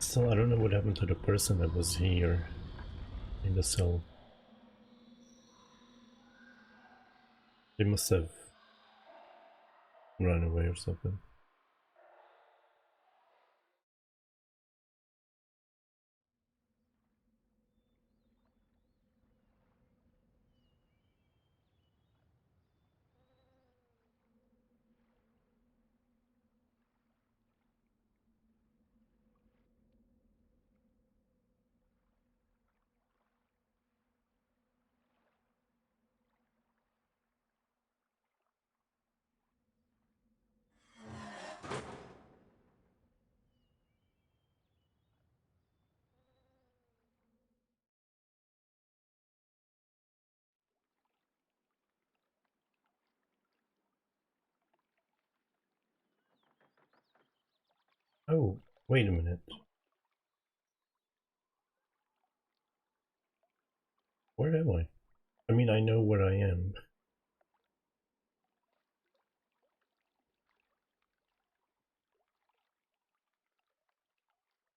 still, I don't know what happened to the person that was here in the cell. They must have run away or something. Oh, wait a minute. Where am I? I mean, I know where I am.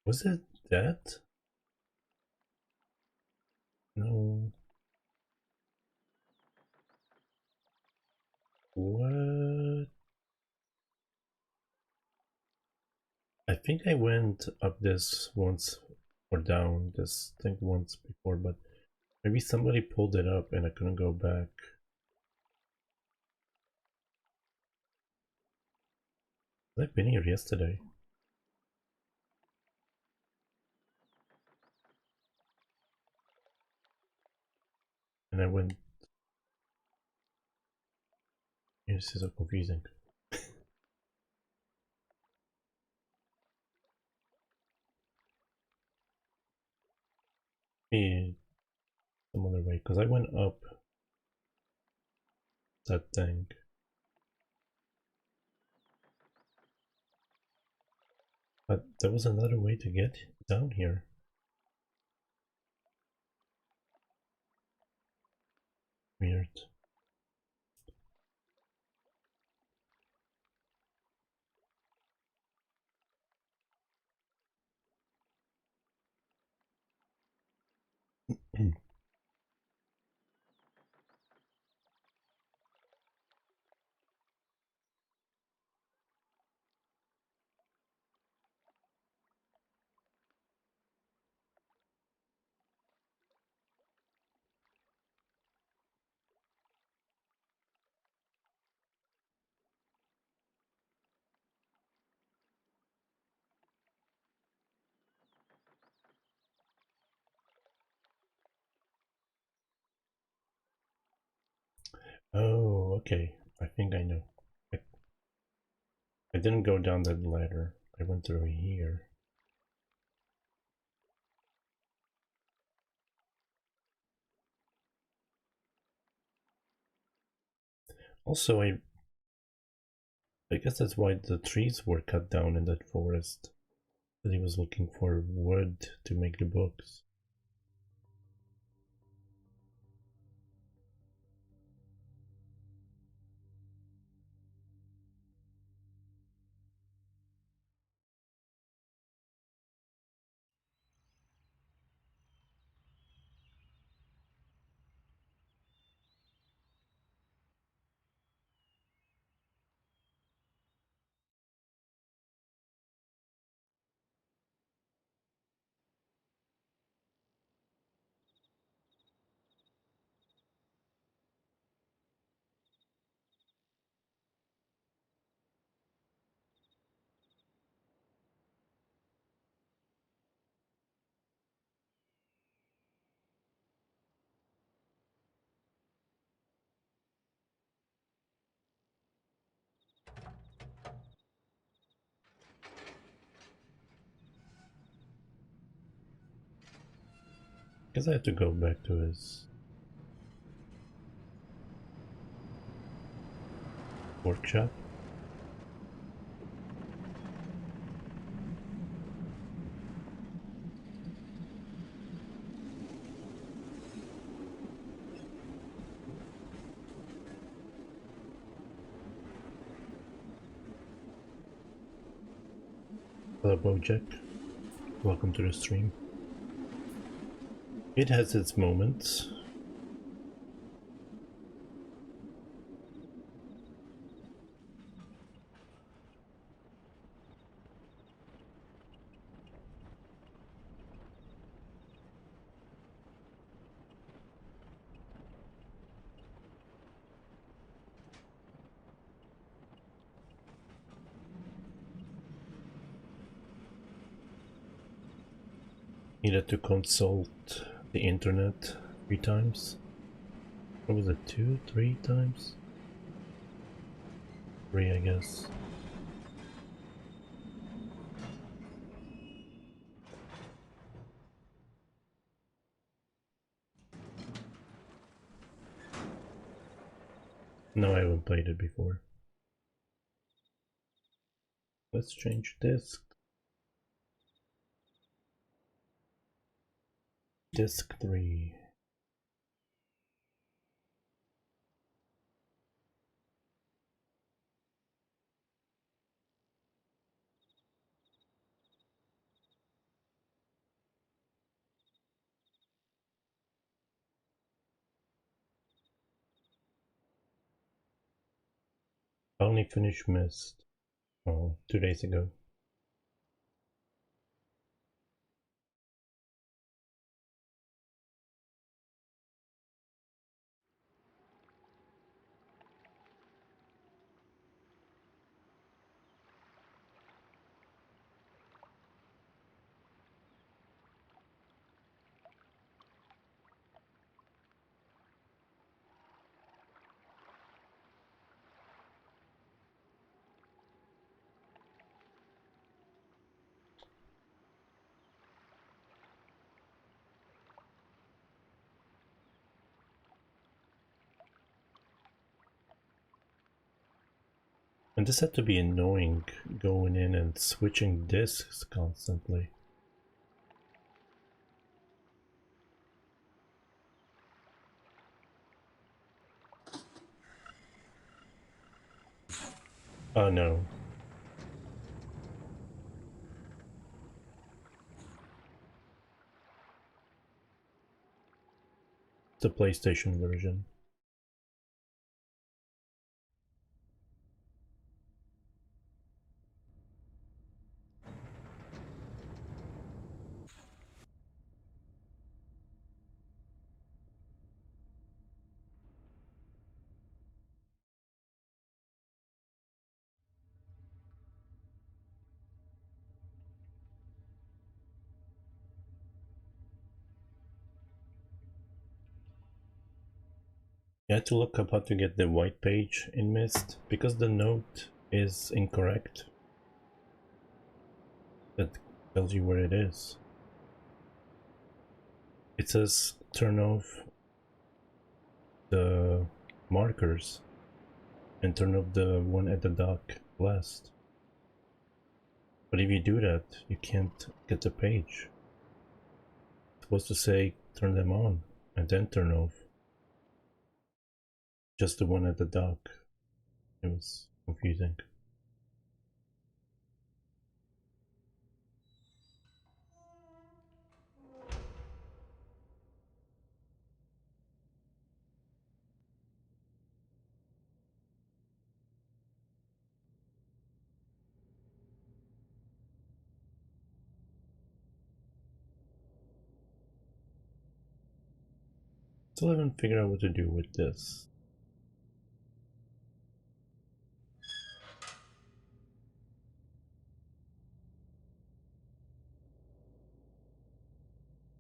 Was it that? No. What? I think I went up this once or down this thing once before, but maybe somebody pulled it up and I couldn't go back. I've been here yesterday. And I went. This is so confusing. Maybe some other way, because I went up that thing. But there was another way to get down here. Weird. Oh, okay. I think I know. I didn't go down that ladder. I went through here. Also, I guess that's why the trees were cut down in that forest. That he was looking for wood to make the books. Guess I have to go back to his workshop. Hello Bojack, welcome to the stream. It has its moments. Needed to consult the internet 3 times. What was it, 2, 3 times? 3, I guess. No, I haven't played it before. Let's change disc. Disc 3. I only finished Mist 2 days ago. And this had to be annoying, going in and switching discs constantly. Oh no. The PlayStation version. You had to look up how to get the white page in Mist because the note is incorrect. That tells you where it is. It says turn off the markers and turn off the one at the dock last. But if you do that, you can't get the page. It's supposed to say turn them on and then turn off. Just the one at the dock. It was confusing. Still haven't figured out what to do with this.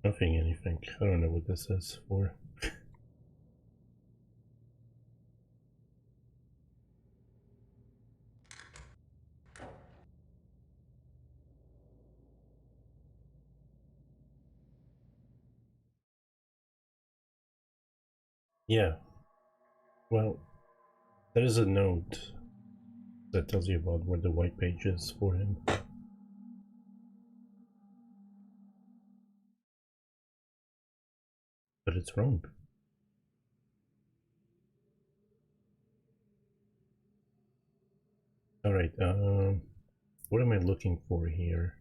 Nothing, anything. I don't know what this is for. Yeah. Well, there is a note that tells you about where the white page is for him. But it's wrong. Alright, what am I looking for here?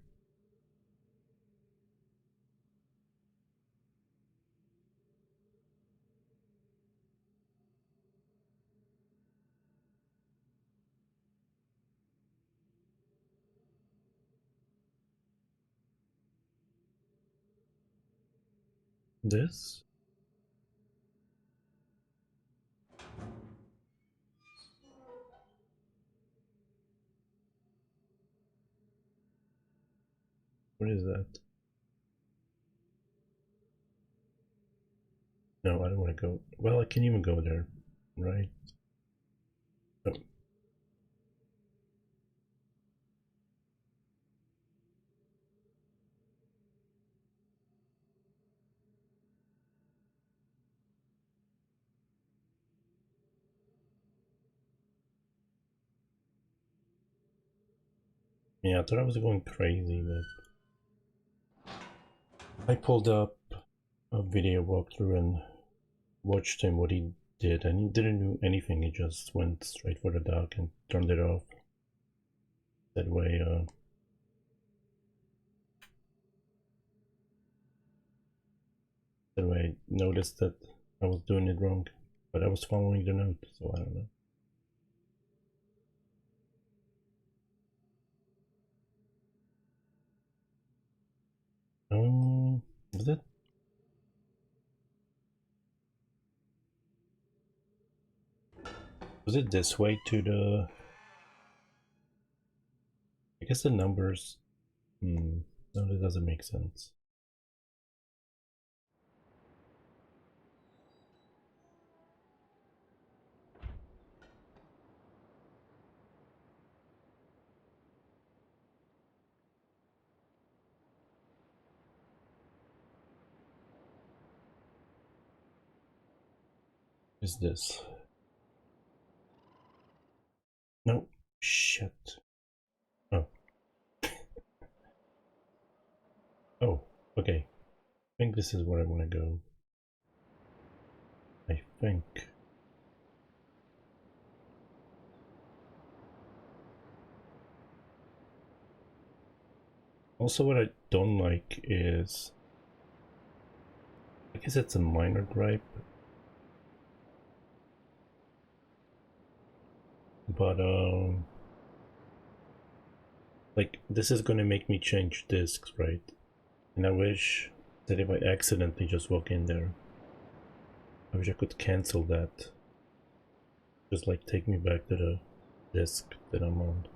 This? What is that? No, I don't want to go. Well, I can't even go there, right? Oh. Yeah, I thought I was going crazy, but I pulled up a video walkthrough and watched him what he did, and he didn't do anything. He just went straight for the dock and turned it off. That way, I noticed that I was doing it wrong, but I was following the note, so I don't know. Was it? Was it this way to the? I guess the numbers. No, that doesn't make sense. Is this? No. Shit. Oh. Oh. Okay. I think this is where I want to go. I think. Also, what I don't like is, I guess it's a minor gripe, but like this is gonna make me change discs, right? And I wish that if I accidentally just walk in there, I wish I could cancel that. Just like take me back to the disc that I'm on.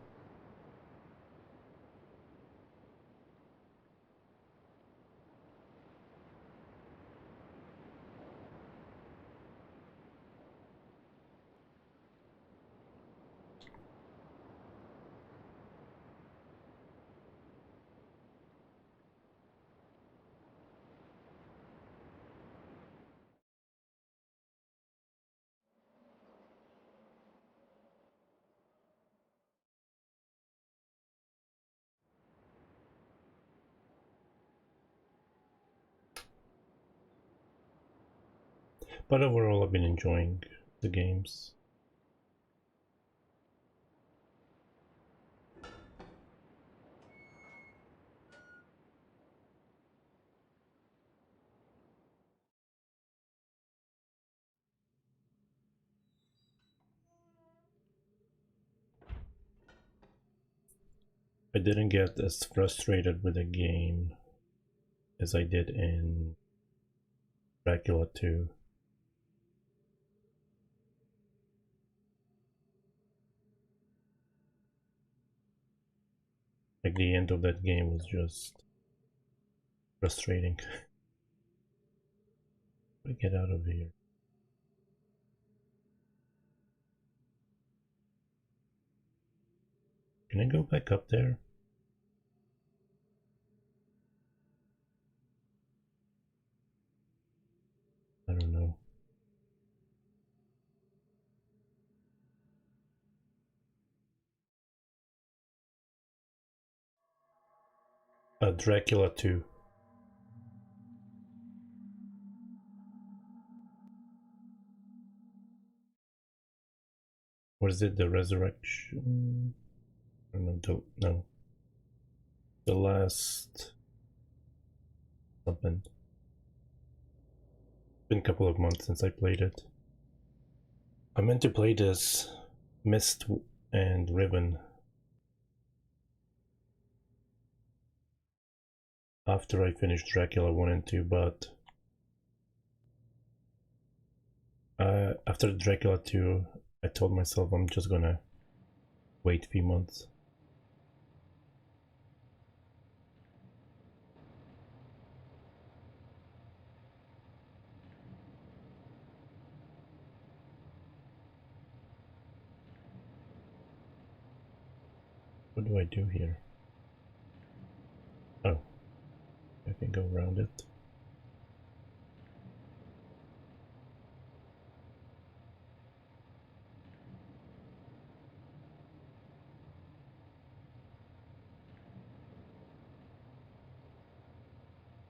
But overall, I've been enjoying the games. I didn't get as frustrated with the game as I did in Dracula 2. Like the end of that game was just frustrating. Get out of here. Can I go back up there? I don't know. Dracula 2. Was it the resurrection? No. The last something. Been a couple of months since I played it. I meant to play this Mist and Riven after I finished Dracula 1 and 2, but after Dracula 2, I told myself I'm just gonna wait a few months. What do I do here? Oh, I can go around it.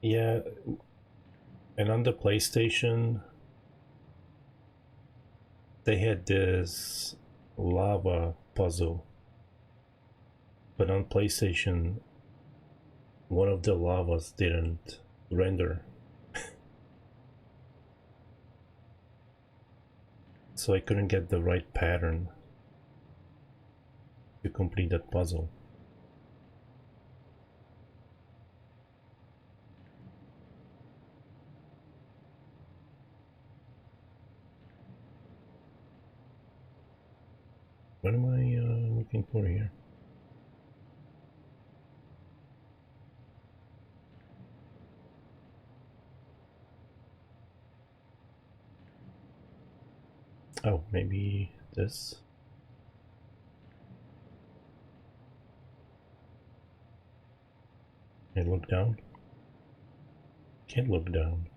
Yeah, and on the PlayStation, they had this lava puzzle, but on PlayStation, one of the lavas didn't render. So I couldn't get the right pattern to complete that puzzle. What am I looking for here? Oh, maybe this? Can I look down? Can't look down.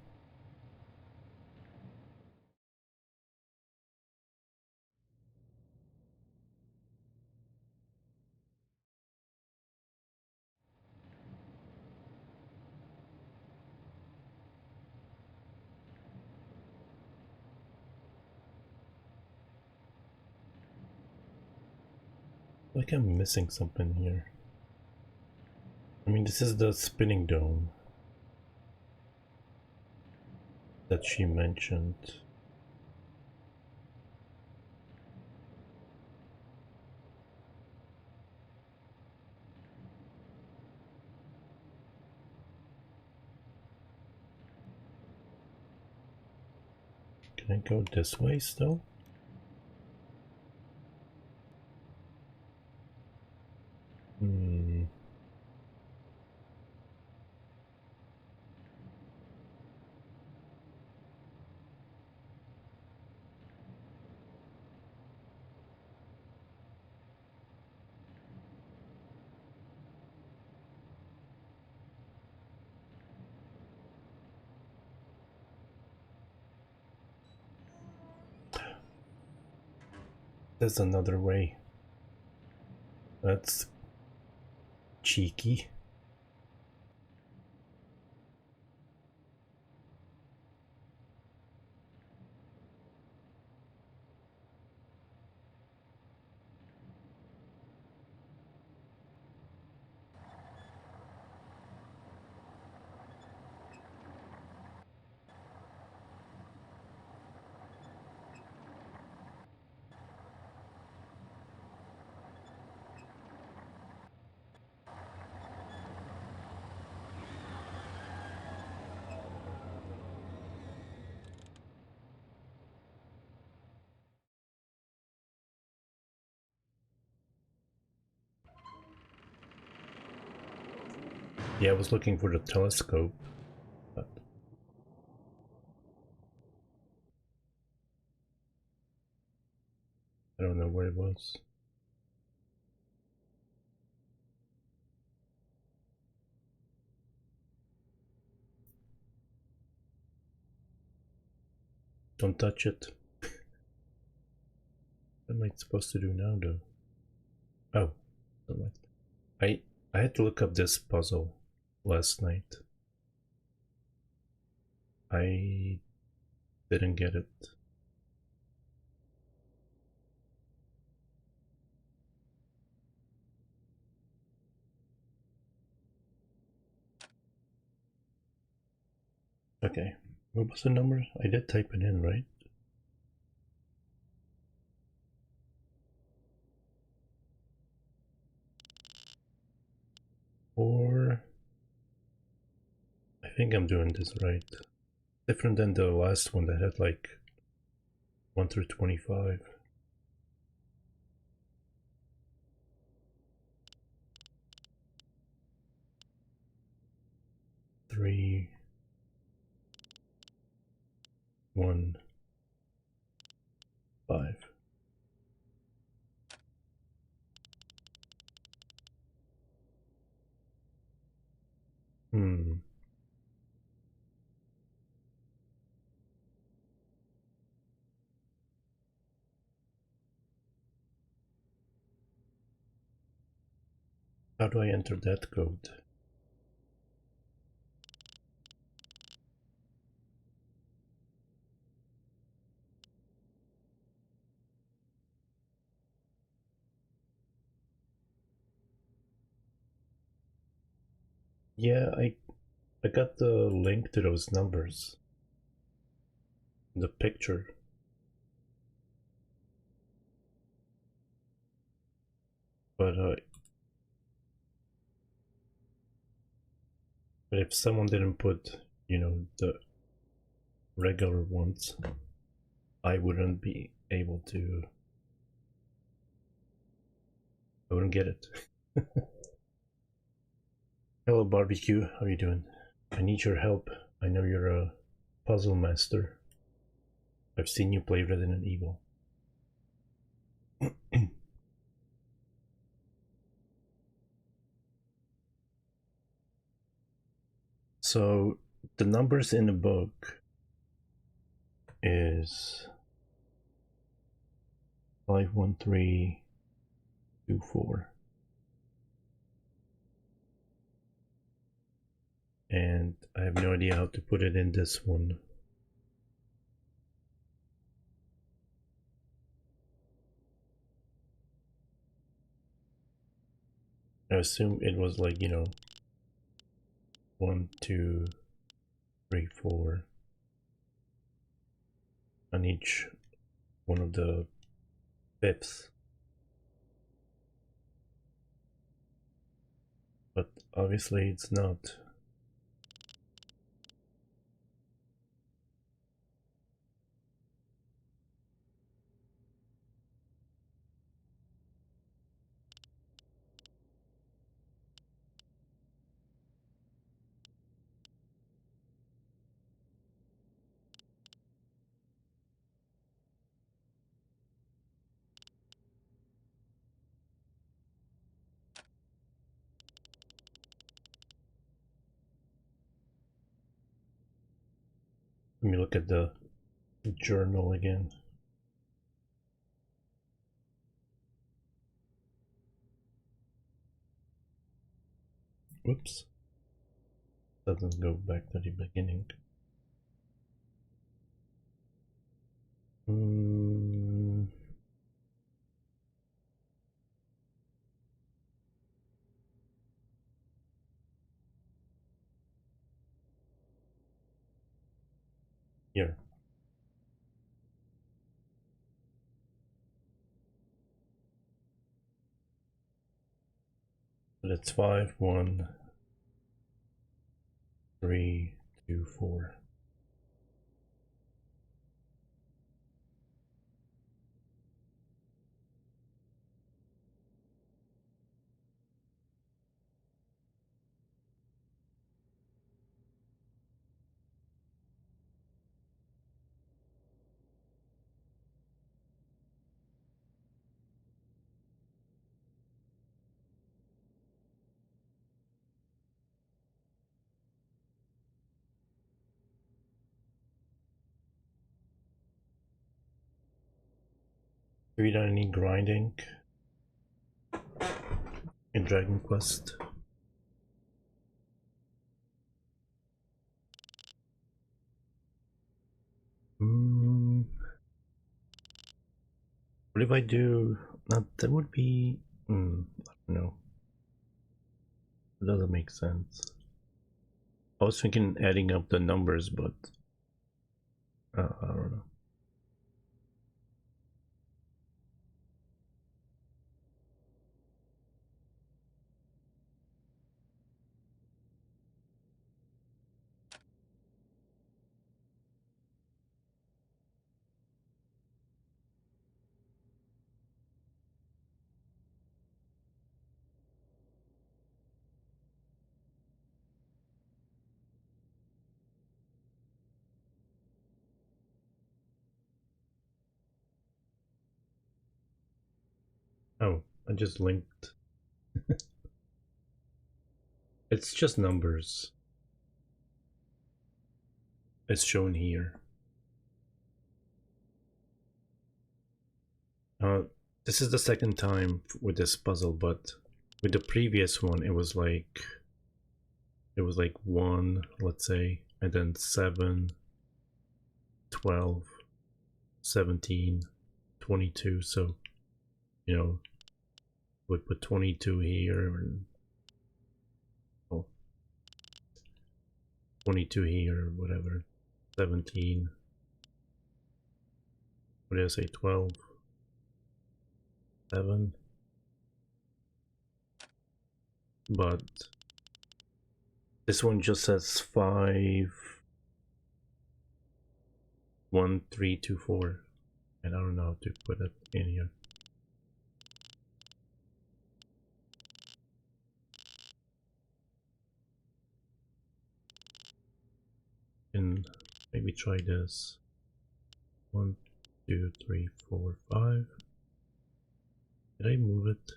Like I'm missing something here. I mean, this is the spinning dome that she mentioned. Can I go this way still? Hmm. There's another way. That's cheeky. Yeah, I was looking for the telescope, but I don't know where it was. Don't touch it. What am I supposed to do now, though? Oh, I had to look up this puzzle. last night. I didn't get it. Okay, what was the number? I did type it in, right? Or I think I'm doing this right. Different than the last one that had like 1 through 25. Three, 1, 5. Hmm. How do I enter that code? Yeah, I got the link to those numbers. The picture. But if someone didn't put, you know, the regular ones, I wouldn't be able to. I wouldn't get it. Hello, Barbecue. How you doing? I need your help. I know you're a puzzle master. I've seen you play Resident Evil. So the numbers in the book is 51324, and I have no idea how to put it in this one. I assume it was like, you know, 1, 2, 3, 4 on each one of the fifths. But obviously it's not. Let me look at the journal again. Whoops. Doesn't go back to the beginning. Here. So that's 5, 1, 3, 2, 4. Have you done any grinding in Dragon Quest? What if I do... Now, that would be... I don't know. It doesn't make sense. I was thinking adding up the numbers, but... I don't know. Oh, I just linked. It's just numbers. It's shown here. This is the second time with this puzzle, but with the previous one it was like 1, let's say, and then 7, 12, 17, 22. So, you know, we put 22 here and 22 here, whatever. 17. What did I say? 12, 7. But this one just says 5, 1, 3, 2, 4, and I don't know how to put it in here. And maybe try this. 1, 2, 3, 4, 5. Did I move it?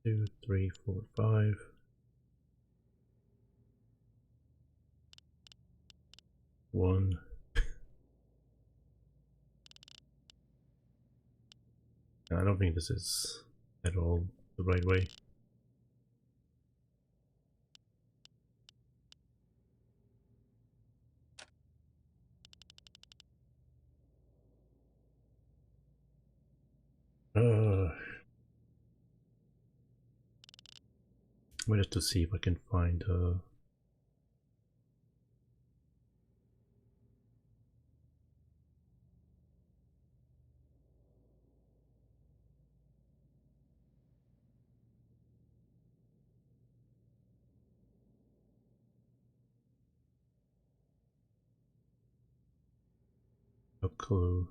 2, 3, 4, 5. 1. I don't think this is at all the right way. I'm gonna have to see if I can find a clue.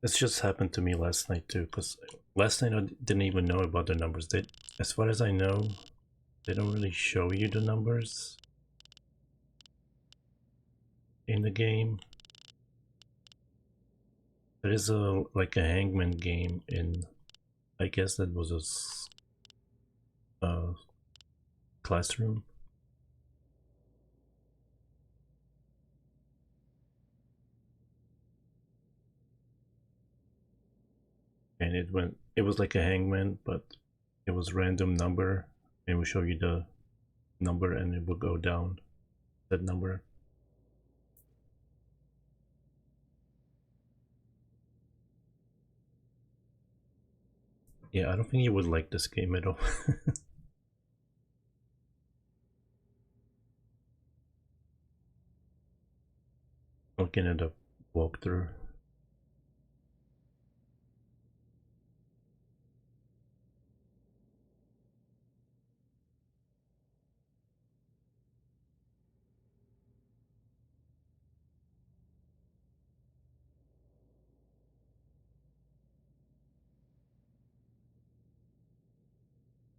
This just happened to me last night too, because last night I didn't even know about the numbers. As far as I know, they don't really show you the numbers in the game. There is like a hangman game in, I guess that was a classroom. And it was like a hangman, but it was random number, and we show you the number and it will go down that number. Yeah, I don't think you would like this game at all. Looking at a walkthrough.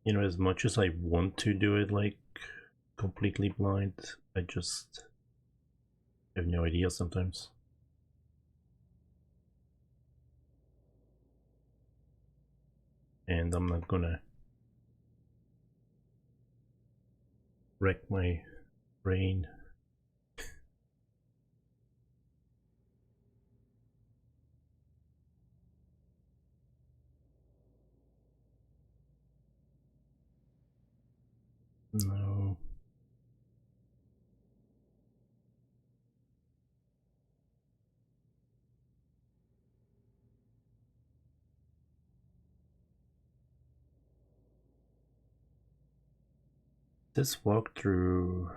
You know, as much as I want to do it like completely blind, I just have no idea sometimes. And I'm not gonna wreck my brain. This walkthrough.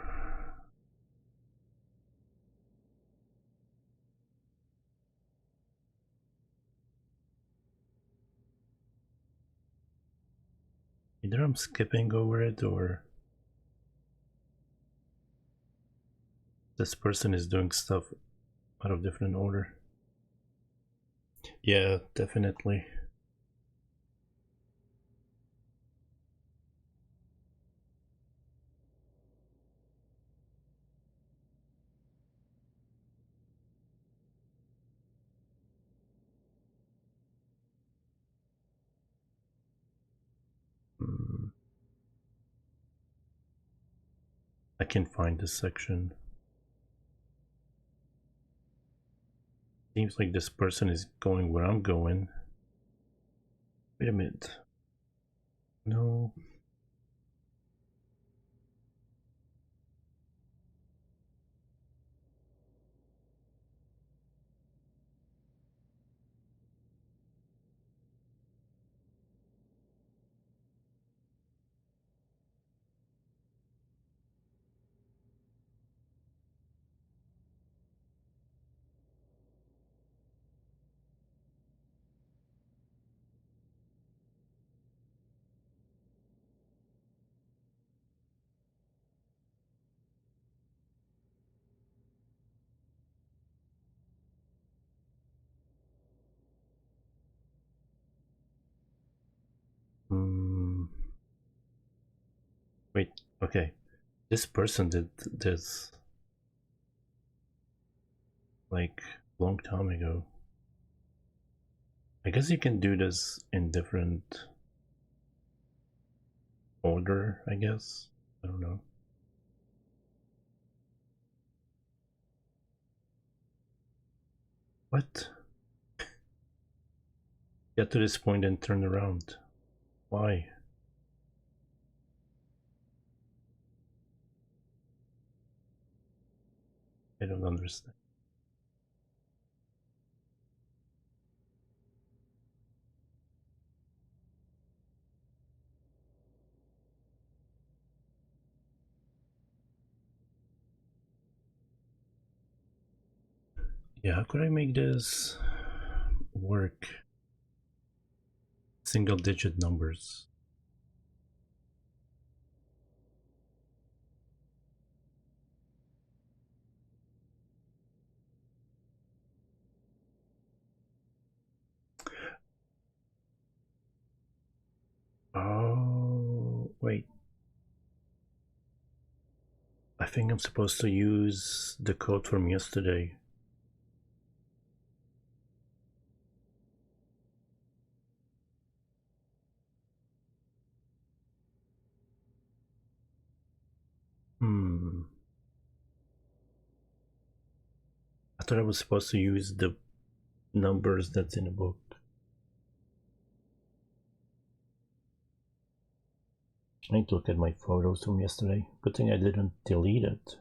Either I'm skipping over it or this person is doing stuff out of different order. Yeah, definitely. I can find this section. Seems like this person is going where I'm going. Wait a minute. No. Wait, okay. This person did this like a long time ago. I guess you can do this in different order, I guess. I don't know. What? Get to this point and turn around. Why? I don't understand. Yeah, how could I make this work? Single digit numbers. Oh, wait. I think I'm supposed to use the code from yesterday. I thought I was supposed to use the numbers that's in the book. I need to look at my photos from yesterday. Good thing I didn't delete it.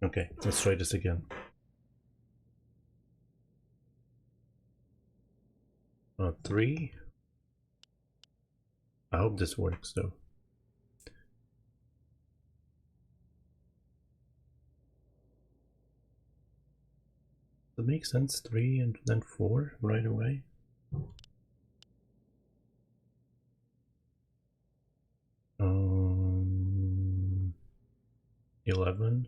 Okay, let's try this again. 3. I hope this works though. Does it make sense? 3 and then 4 right away? 11.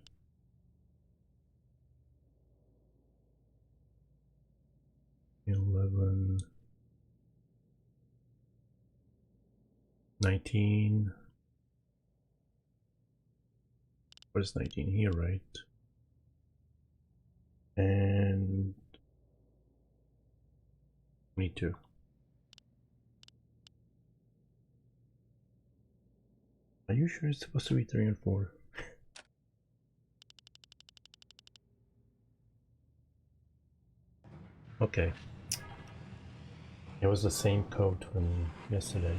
11. 19. Where's 19? Here, right? And 22. Are you sure it's supposed to be 3 and 4? Okay. It was the same code from yesterday.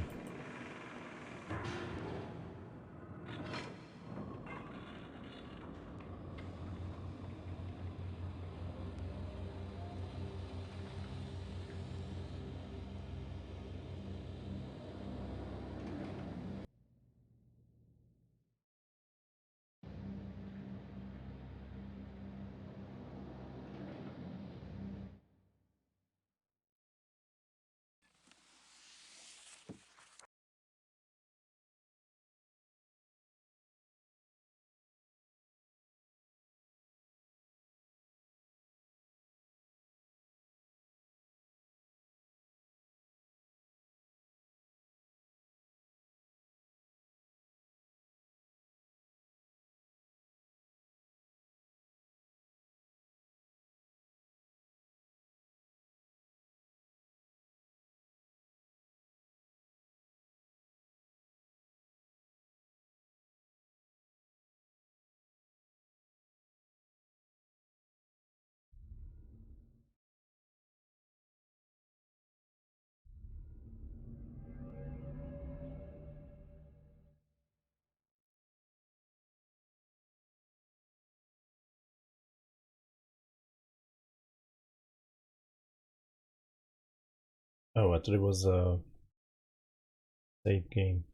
Oh, I thought it was a save game.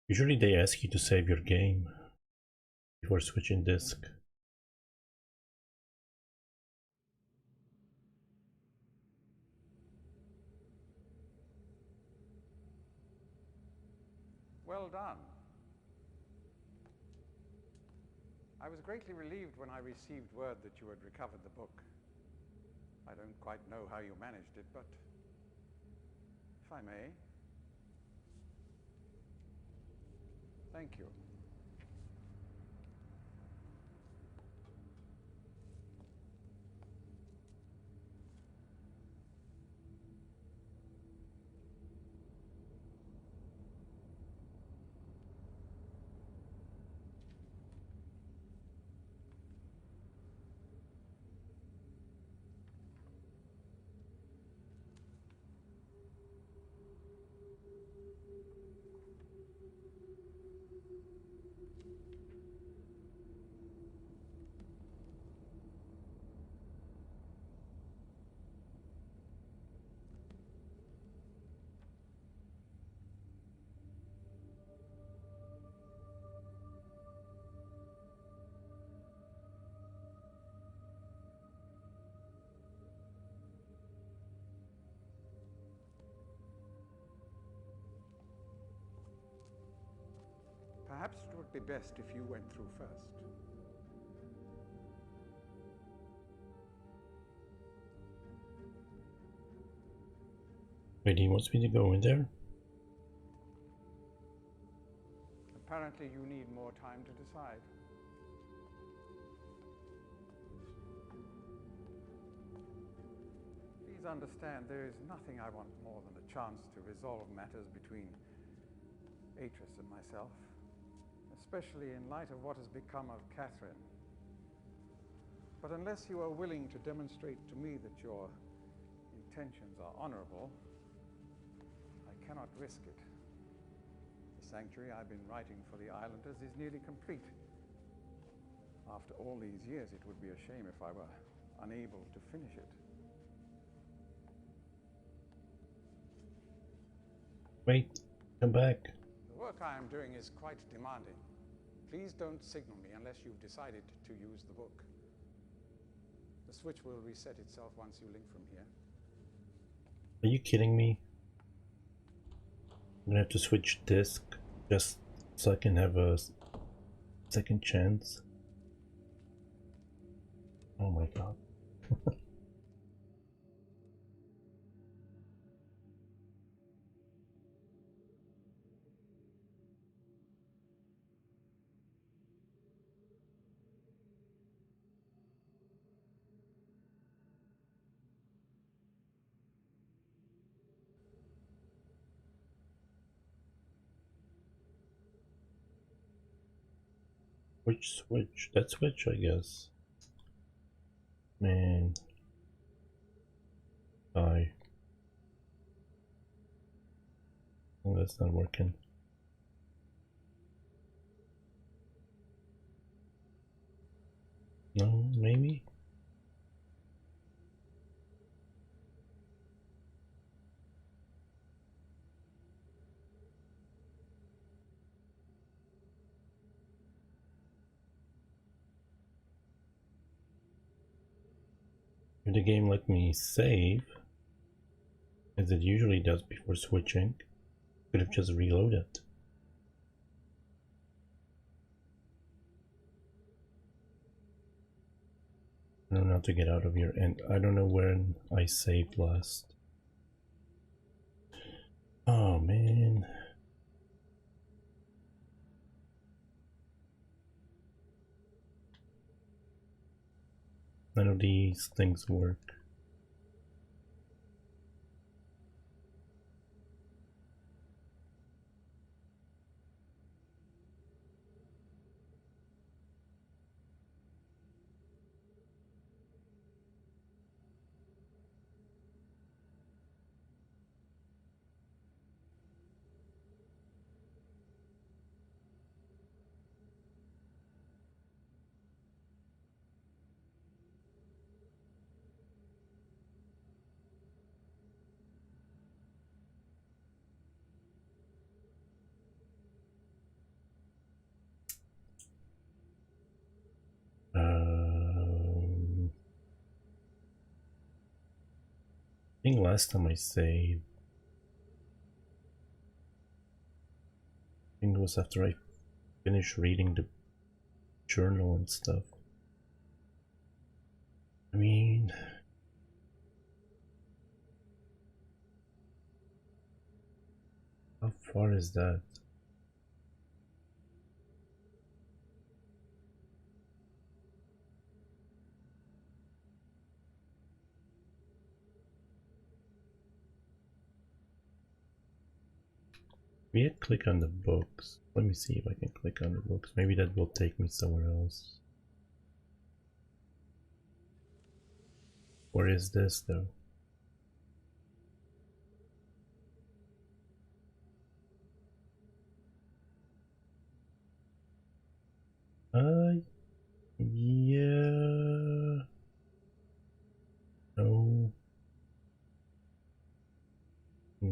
Usually they ask you to save your game before switching disk. Well done. I was greatly relieved when I received word that you had recovered the book. I don't quite know how you managed it, but if I may. Thank you. Perhaps it would be best if you went through first. Wait, he wants me to go in there? Apparently you need more time to decide. Please understand, there is nothing I want more than a chance to resolve matters between Atris and myself, especially in light of what has become of Catherine. But unless you are willing to demonstrate to me that your intentions are honorable, I cannot risk it. The sanctuary I've been writing for the islanders is nearly complete. After all these years, it would be a shame if I were unable to finish it. Wait, come back. The work I am doing is quite demanding. Please don't signal me unless you've decided to use the book. The switch will reset itself once you link from here. Are you kidding me? I'm gonna have to switch disk just so I can have a second chance. Oh my god. Which switch? That switch, I guess. Man. Die. Oh, that's not working. No, maybe? If the game let me save, as it usually does before switching, could have just reloaded. I don't know how to get out of here, and I don't know when I saved last. Oh man. None of these things work. think last time I saved, I think it was after I finished reading the journal and stuff. I mean, how far is that? We had click on the books. Let me see if I can click on the books. Maybe that will take me somewhere else. Where is this though? Yeah. No. I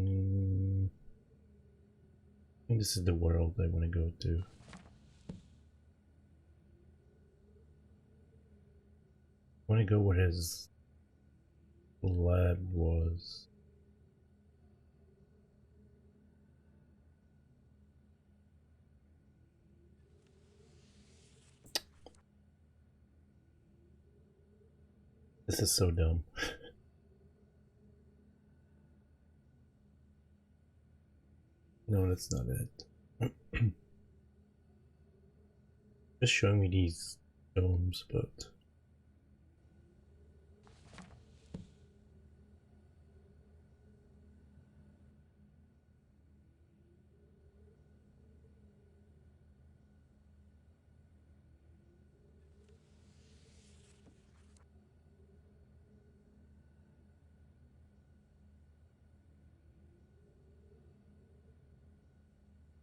think this is the world I want to go to. I want to go where his lab was. This is so dumb. No, that's not it. Just showing me these domes, but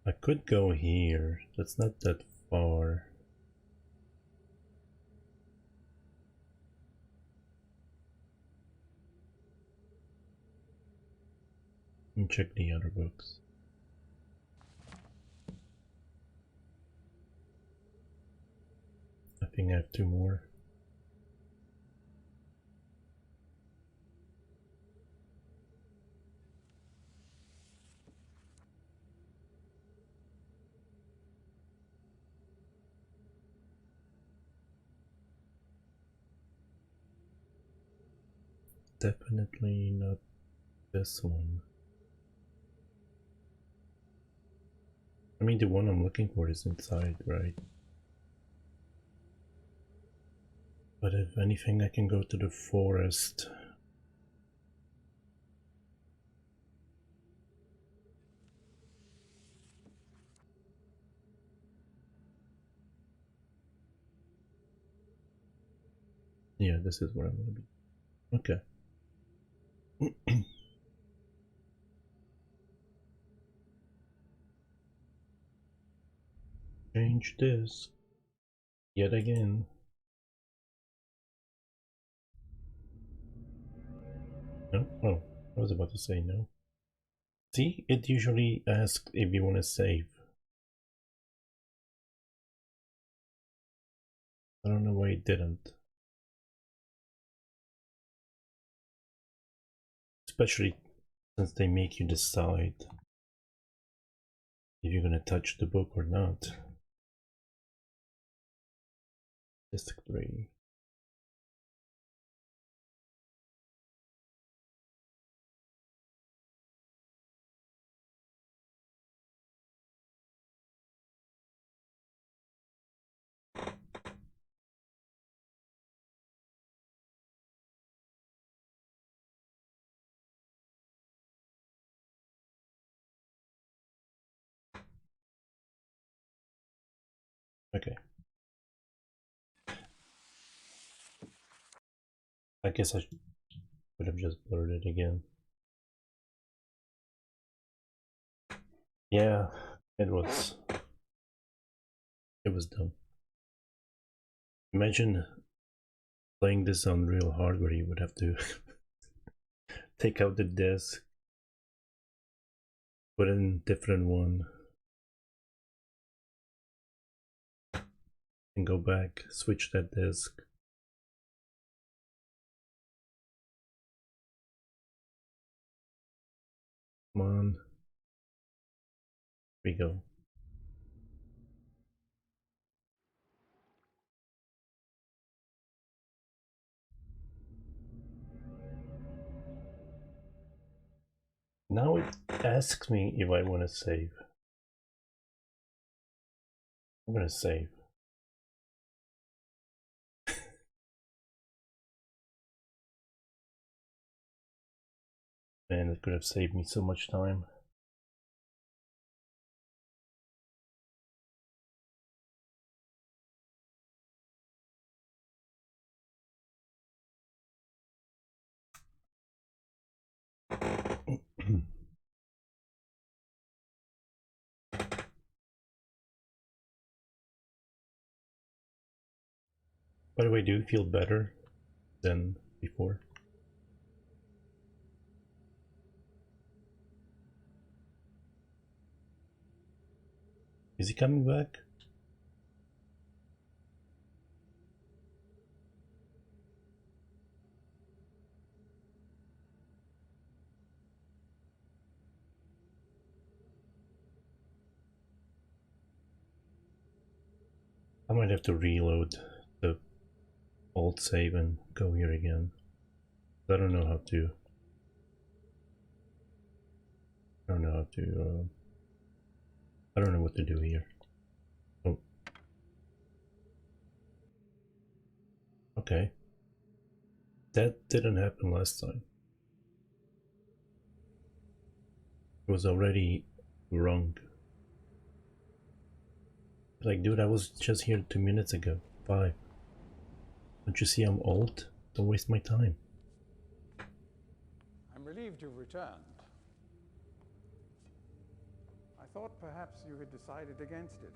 I could go here. That's not that far. Let me check the other books. I think I have 2 more. Definitely not this one. I mean, the one I'm looking for is inside, right? But if anything, I can go to the forest. Yeah, this is where I'm gonna be. Okay. Change this. Yet again. No? Oh, I was about to say no. See, it usually asks if you want to save. I don't know why it didn't. Especially since they make you decide if you're gonna touch the book or not. Disc 3. Okay. I guess I would have just blurred it again. Yeah, it was dumb. Imagine playing this on real hardware, you would have to take out the disc, put in a different one, and go back, switch that disc. Come on. Here we go. Now it asks me if I want to save. I'm gonna save. Man, it could have saved me so much time. By the way, do you feel better than before? Is he coming back? I might have to reload the old save and go here again. I don't know how to. I don't know how to. I don't know what to do here. Oh. Okay. That didn't happen last time. It was already wrong. Like, dude, I was just here 2 minutes ago. 5. Don't you see I'm old? Don't waste my time. I'm relieved you've returned. I thought perhaps you had decided against it.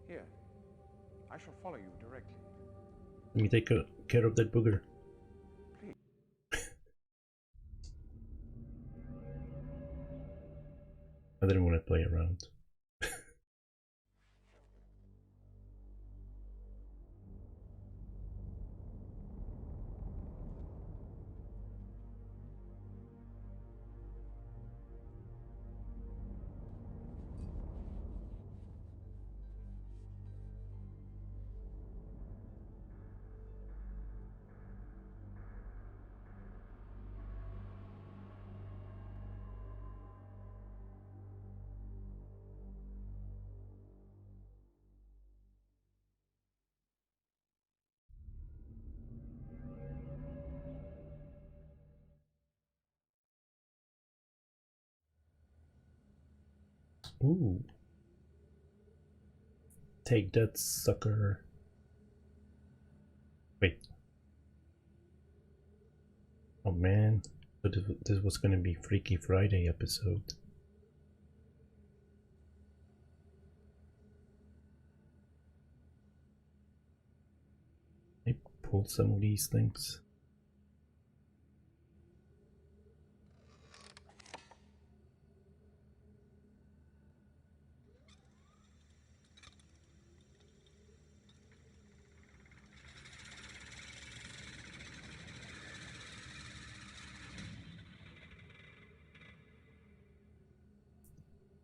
Here, I shall follow you directly. Let me take care of that booger. Please. I didn't want to play around. Ooh. Take that, sucker. Wait. Oh man. So this was gonna be Freaky Friday episode. I pulled some of these things.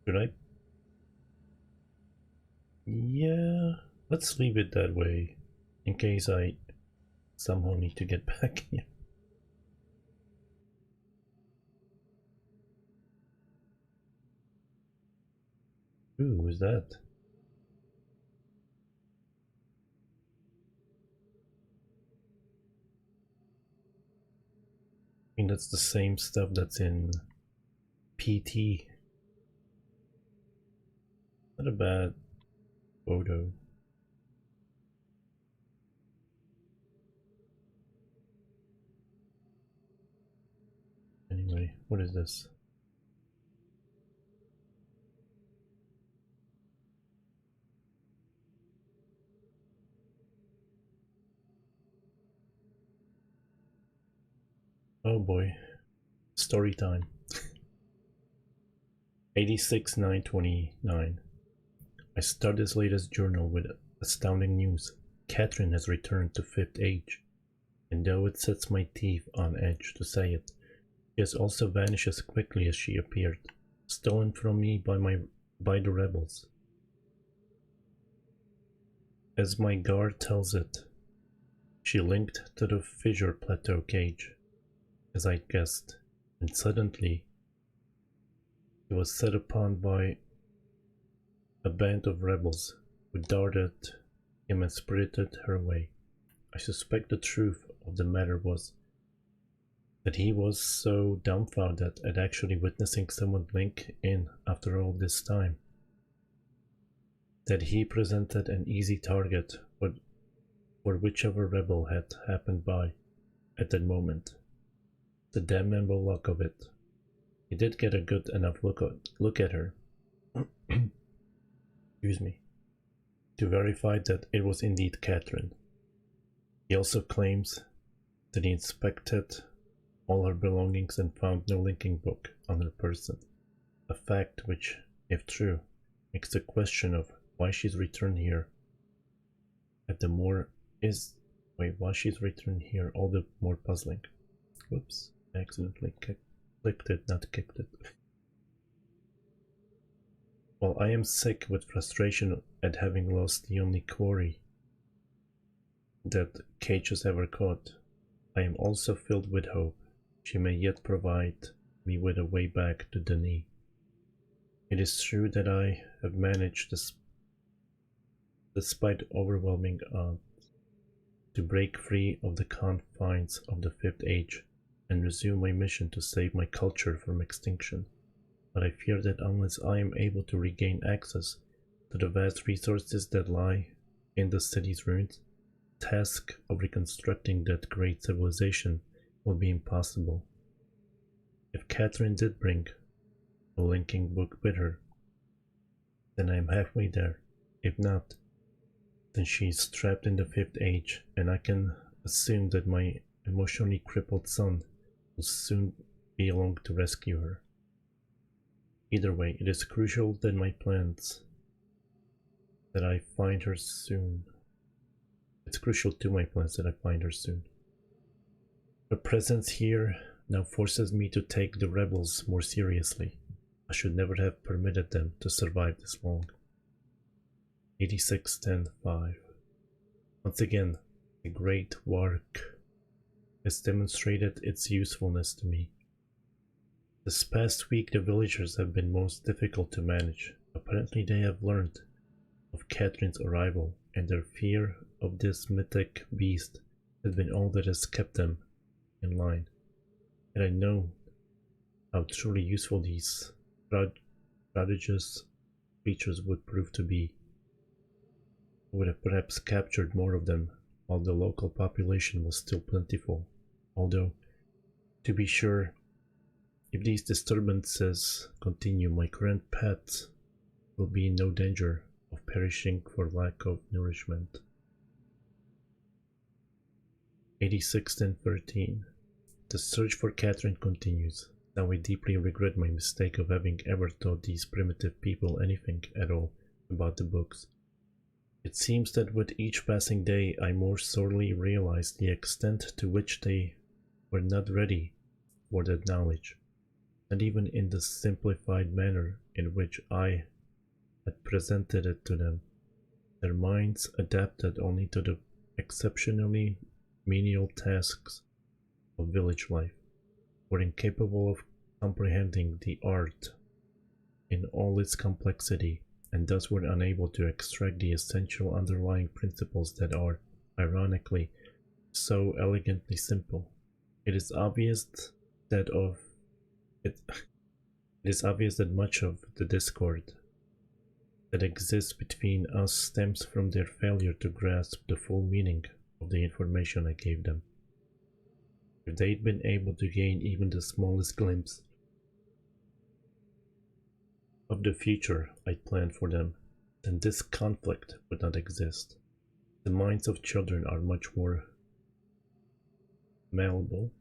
Should I? Yeah, let's leave it that way in case I somehow need to get back here. Ooh, who's that? I mean, that's the same stuff that's in PT. Not a bad photo. Anyway, what is this? Oh boy, story time. 86 929. I start this latest journal with astounding news. Catherine has returned to Fifth Age, and though it sets my teeth on edge to say it, she has also vanished as quickly as she appeared, stolen from me by the rebels. As my guard tells it, she linked to the Fissure Plateau cage, as I guessed, and suddenly she was set upon by a band of rebels who darted him and spirited her away. I suspect the truth of the matter was that he was so dumbfounded at actually witnessing someone blink in after all this time, that he presented an easy target for whichever rebel had happened by at that moment. The damnable luck of it. He did get a good enough look at her. Excuse me. To verify that it was indeed Catherine. He also claims that he inspected all her belongings and found no linking book on her person, a fact which, if true, makes the question of why she's returned here all the more puzzling. Whoops, I accidentally clicked it, not kicked it. While I am sick with frustration at having lost the only quarry that Cage has ever caught, I am also filled with hope she may yet provide me with a way back to Denis. It is true that I have managed, despite overwhelming odds, to break free of the confines of the Fifth Age and resume my mission to save my culture from extinction. But I fear that unless I am able to regain access to the vast resources that lie in the city's ruins, the task of reconstructing that great civilization will be impossible. If Catherine did bring a linking book with her, then I am halfway there. If not, then she is trapped in the Fifth Age, and I can assume that my emotionally crippled son will soon be along to rescue her. Either way, it is crucial that my plans that I find her soon. It's crucial to my plans that I find her soon. Her presence here now forces me to take the rebels more seriously. I should never have permitted them to survive this long. 86-10-5. Once again, the great work has demonstrated its usefulness to me. This past week the villagers have been most difficult to manage. Apparently they have learned of Catherine's arrival, and their fear of this mythic beast has been all that has kept them in line. And I know how truly useful these prodigious creatures would prove to be. I would have perhaps captured more of them while the local population was still plentiful, although, to be sure, if these disturbances continue, my current pets will be in no danger of perishing for lack of nourishment. 86-13. The search for Catherine continues. Now I deeply regret my mistake of having ever taught these primitive people anything at all about the books. It seems that with each passing day I more sorely realize the extent to which they were not ready for that knowledge, and even in the simplified manner in which I had presented it to them, their minds, adapted only to the exceptionally menial tasks of village life, were incapable of comprehending the art in all its complexity, and thus were unable to extract the essential underlying principles that are, ironically, so elegantly simple. It is obvious that much of the discord that exists between us stems from their failure to grasp the full meaning of the information I gave them. If they'd been able to gain even the smallest glimpse of the future I'd planned for them, then this conflict would not exist. The minds of children are much more malleable.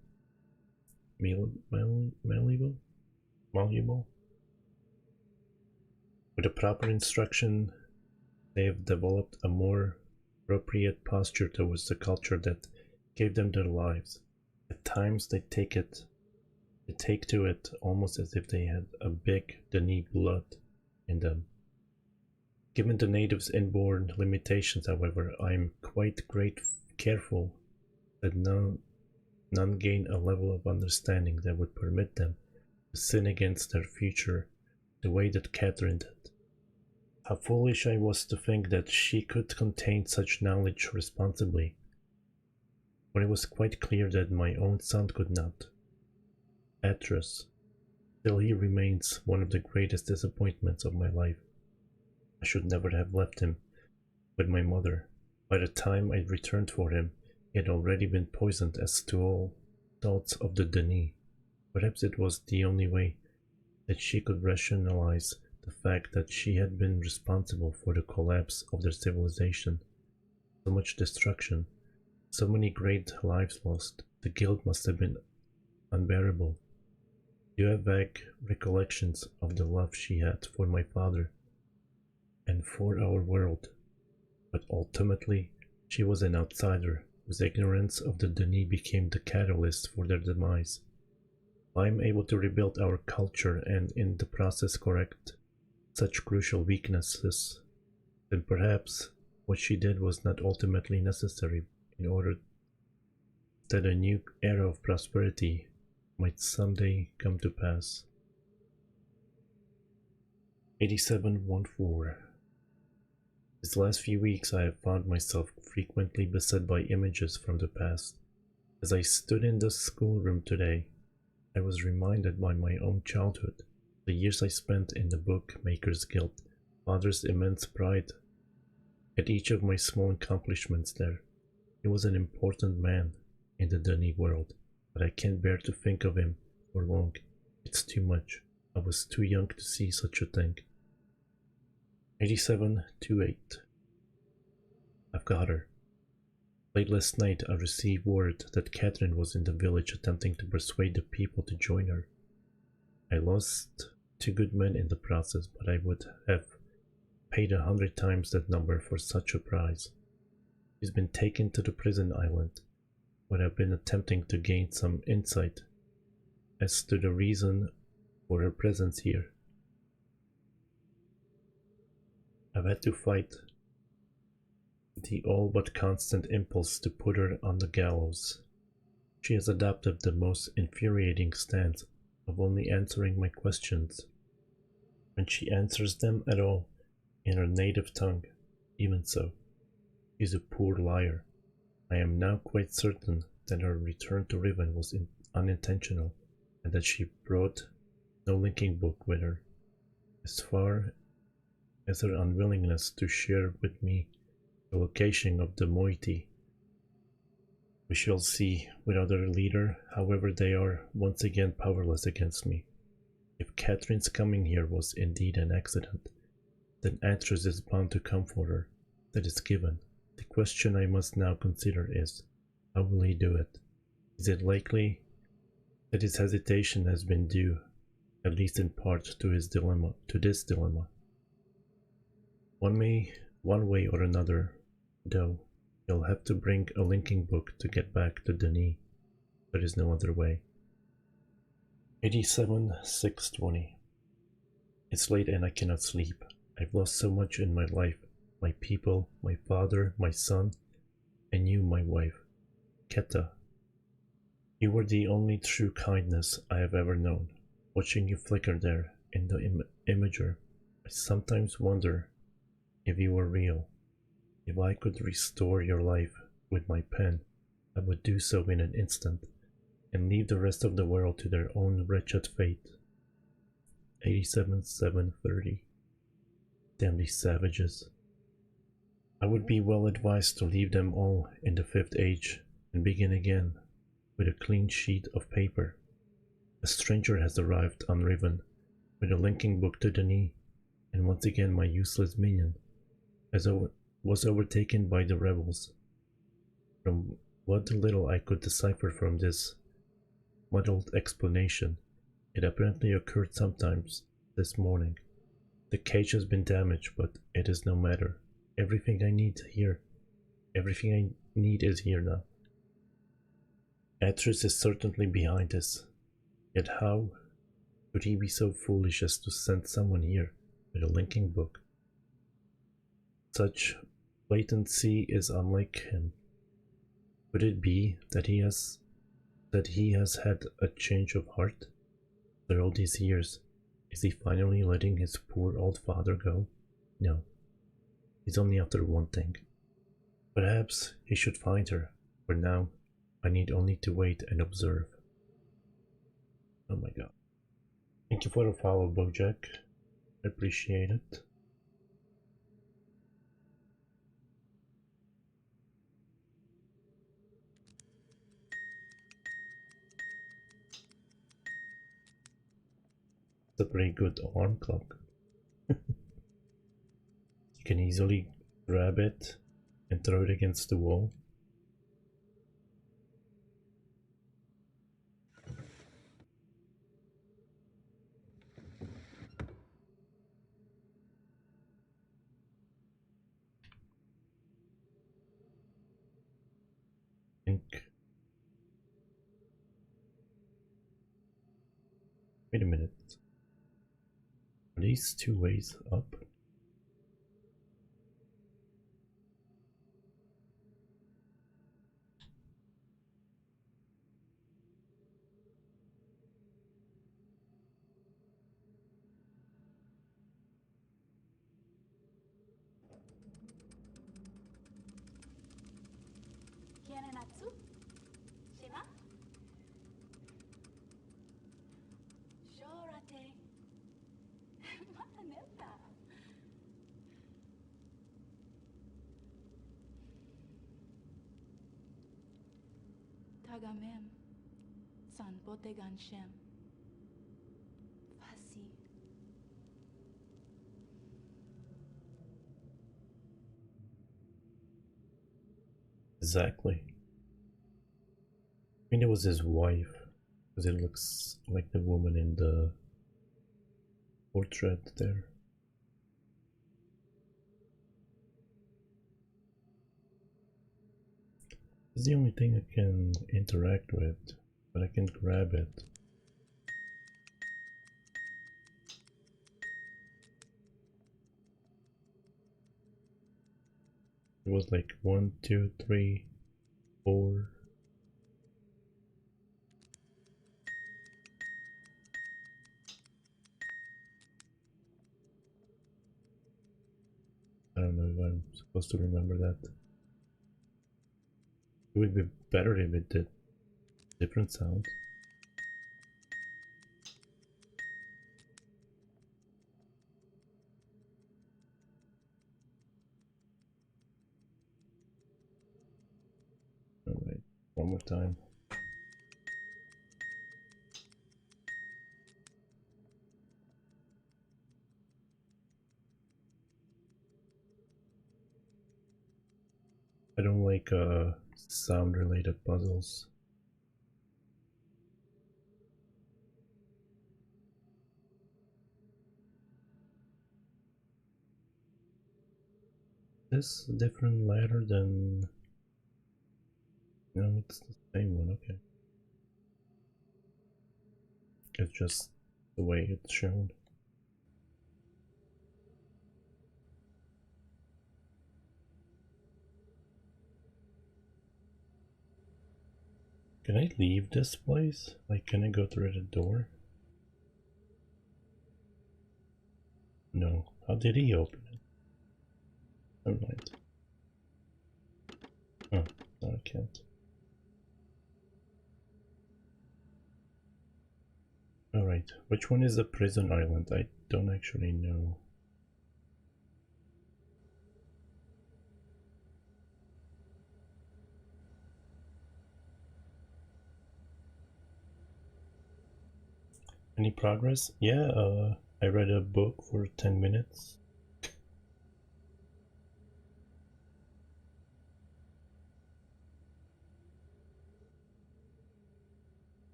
With the proper instruction, They have developed a more appropriate posture towards the culture that gave them their lives. At times they take to it almost as if they had a big Denis blood in them. Given the natives' inborn limitations, however, I am quite careful that none gain a level of understanding that would permit them to sin against their future the way that Catherine did. How foolish I was to think that she could contain such knowledge responsibly, for it was quite clear that my own son could not. Atreus, still he remains one of the greatest disappointments of my life. I should never have left him with my mother. By the time I returned for him, he had already been poisoned as to all thoughts of the Denis. Perhaps it was the only way that she could rationalize the fact that she had been responsible for the collapse of their civilization. So much destruction, so many great lives lost. The guilt must have been unbearable. You have vague recollections of the love she had for my father and for our world, but ultimately she was an outsider whose ignorance of the Denis became the catalyst for their demise. If I am able to rebuild our culture and in the process correct such crucial weaknesses, then perhaps what she did was not ultimately necessary in order that a new era of prosperity might someday come to pass. 8714. These last few weeks I have found myself frequently beset by images from the past. As I stood in the schoolroom today, I was reminded by my own childhood, the years I spent in the bookmaker's guild, father's immense pride at each of my small accomplishments there. He was an important man in the Denis world, but I can't bear to think of him for long. It's too much. I was too young to see such a thing. 8728. I've got her. Late last night I received word that Catherine was in the village attempting to persuade the people to join her. I lost 2 good men in the process, but I would have paid 100 times that number for such a prize. She's been taken to the prison island, but I've been attempting to gain some insight as to the reason for her presence here. I've had to fight the all but constant impulse to put her on the gallows. She has adopted the most infuriating stance of only answering my questions, when she answers them at all in her native tongue. Even so, she's a poor liar. I am now quite certain that her return to Riven was unintentional, and that she brought no linking book with her. As far as her unwillingness to share with me the location of the moiety, we shall see with other leader, however they are once again powerless against me. If Catherine's coming here was indeed an accident, then Atreus is bound to come for her. That is given. The question I must now consider is, how will he do it? Is it likely that his hesitation has been due, at least in part, to this dilemma? One way or another, though, he'll have to bring a linking book to get back to Denis. There is no other way. 87,620. It's late and I cannot sleep. I've lost so much in my life. My people, my father, my son, and you, my wife. Keta. You were the only true kindness I have ever known. Watching you flicker there in the imager, I sometimes wonder if you were real. If I could restore your life with my pen, I would do so in an instant, and leave the rest of the world to their own wretched fate. 87,730. Damn these savages. I would be well advised to leave them all in the 5th age and begin again with a clean sheet of paper. A stranger has arrived on Riven with a linking book to Denis, and once again my useless minion was overtaken by the rebels. From what little I could decipher from this muddled explanation, it apparently occurred sometimes this morning. The cage has been damaged, but it is no matter. Everything I need here. Everything I need is here now. Atris is certainly behind this. Yet how could he be so foolish as to send someone here with a linking book? Such blatancy is unlike him. Could it be that he has had a change of heart? After all these years, is he finally letting his poor old father go? No. He's only after one thing. Perhaps he should find her. For now, I need only to wait and observe. Oh my god. Thank you for the follow, Bojack. I appreciate it. It's a pretty good alarm clock. You can easily grab it and throw it against the wall. Wait a minute. Are these two ways up? Kianenatsu? Shima? Shorate. Matanetta. Tagamem. San Botegan Shem. Fasi. Exactly. I mean, it was his wife, because it looks like the woman in the portrait there. It's the only thing I can interact with, but I can grab it. It was like 1, 2, 3, 4. I don't know if I'm supposed to remember that. It would be better if it did different sounds. Alright, one more time. I don't like sound related puzzles. This a different ladder than... No, it's the same one, okay. It's just the way it's shown. Can I leave this place? Like, can I go through the door? No. How did he open it? Never mind. Oh, no, I can't. Alright, which one is the prison island? I don't actually know. Any progress? Yeah, I read a book for 10 minutes.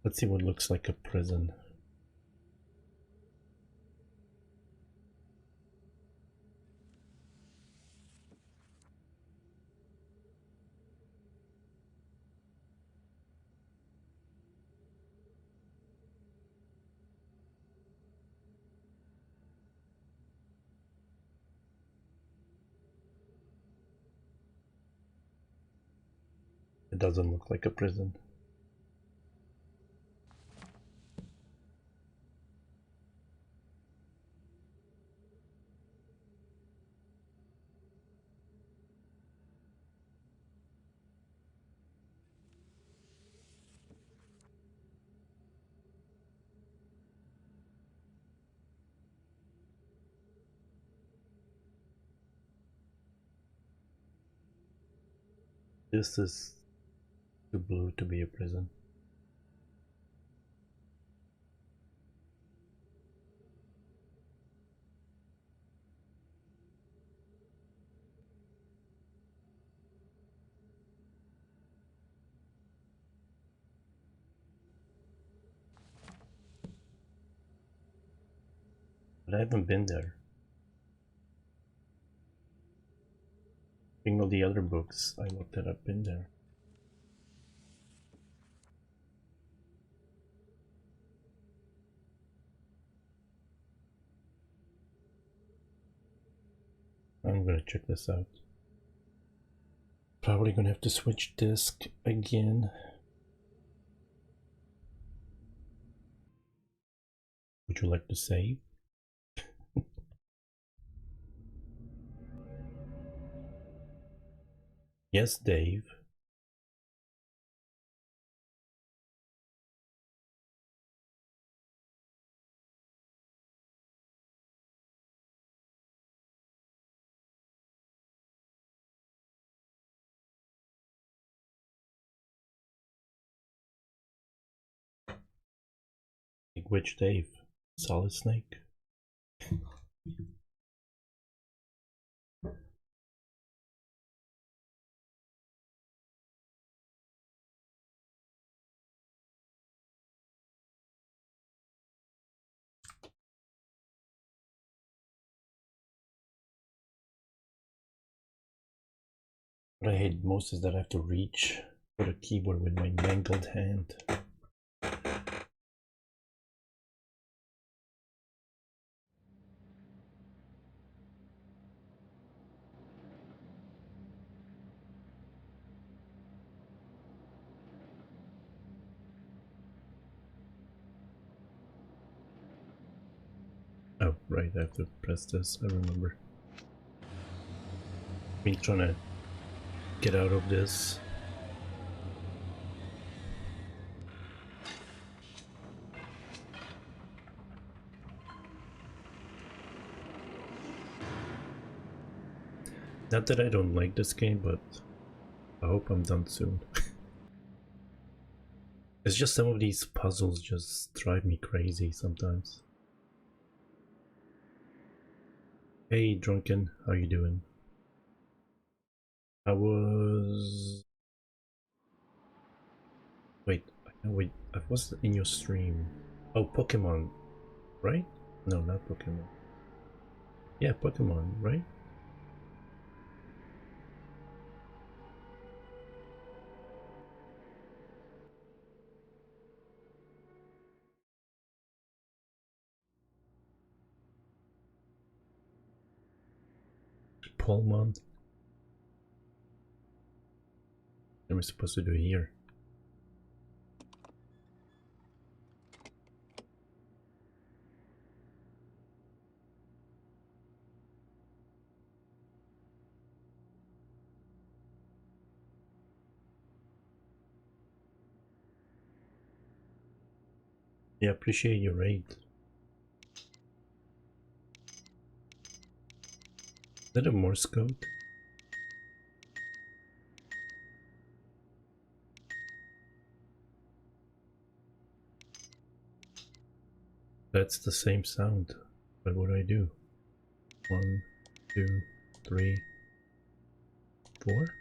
Let's see what looks like a prison. It doesn't look like a prison. This is too blue to be a prison. But I haven't been there. In all the other books I looked at, I've been there. I'm gonna check this out. Probably gonna have to switch disc again. Would you like to save? Yes, Dave. Like which Dave? Solid Snake? What I hate most is that I have to reach for the keyboard with my mangled hand. Oh, right, I have to press this, I remember. Me trying to get out of this. Not that I don't like this game, but I hope I'm done soon. It's just some of these puzzles just drive me crazy sometimes. Hey Drunken, how you doing? I was... Wait, I was in your stream. Oh, Pokemon, right? No, not Pokemon. Yeah, Pokemon, right? Polmon. What am I supposed to do here? Yeah, appreciate your raid. Is that a Morse code? That's the same sound. But what do I do? 1, 2, 3, 4?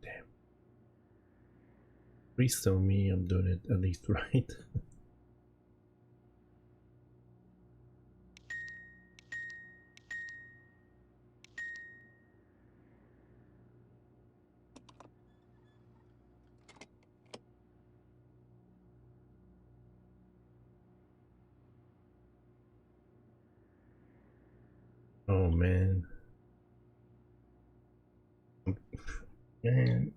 Damn. Please tell me I'm doing it at least right. Oh man. Man.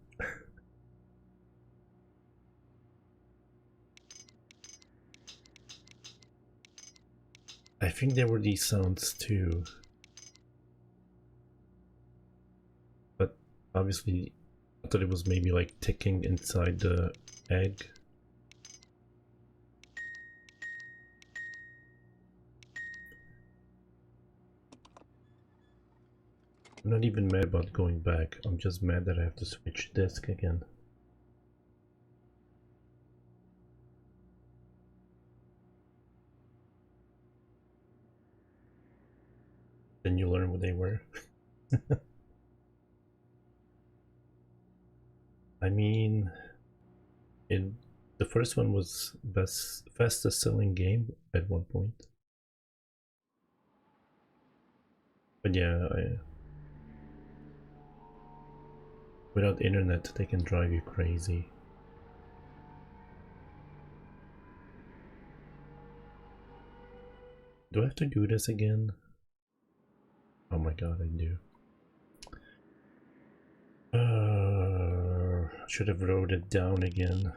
I think there were these sounds too. But obviously I thought it was maybe like ticking inside the egg. I'm not even mad about going back. I'm just mad that I have to switch disk again. Then you learn what they were. I mean, the first one was fastest selling game at one point. But yeah, without internet they can drive you crazy. Do I have to do this again? Oh my god, I do. Should have wrote it down again.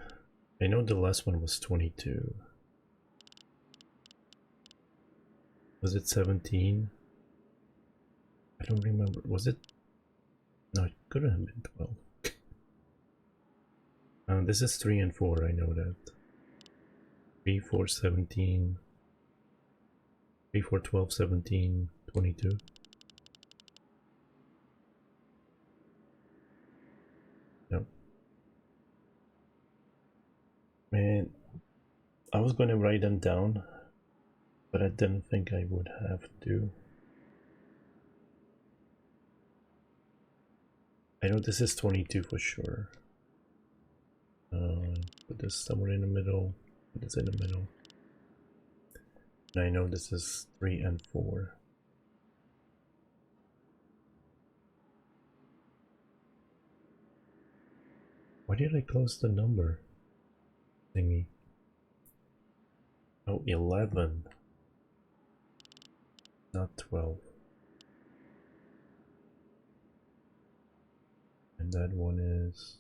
I know the last one was 22. Was it 17? I don't remember. Was it? No, it couldn't have been 12. This is 3 and 4, I know that. 3, 4, 17. 3, 4, 12, 17, 22. No. Man, I was gonna write them down, but I didn't think I would have to. I know this is 22 for sure. Put this somewhere in the middle. Put this in the middle. And I know this is 3 and 4. Why did I close the number thingy? Oh, 11. Not 12. And that one is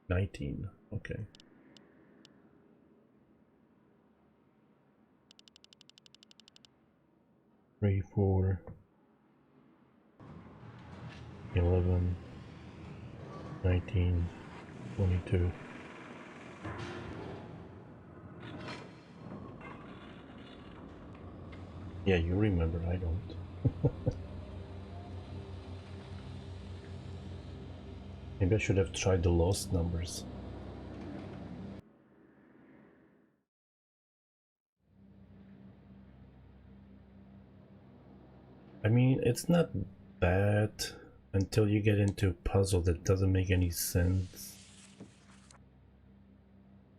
19. Okay. Three, 4, 11, 19, 22. Yeah, you remember, I don't. Maybe I should have tried the lost numbers. I mean, it's not bad until you get into a puzzle that doesn't make any sense.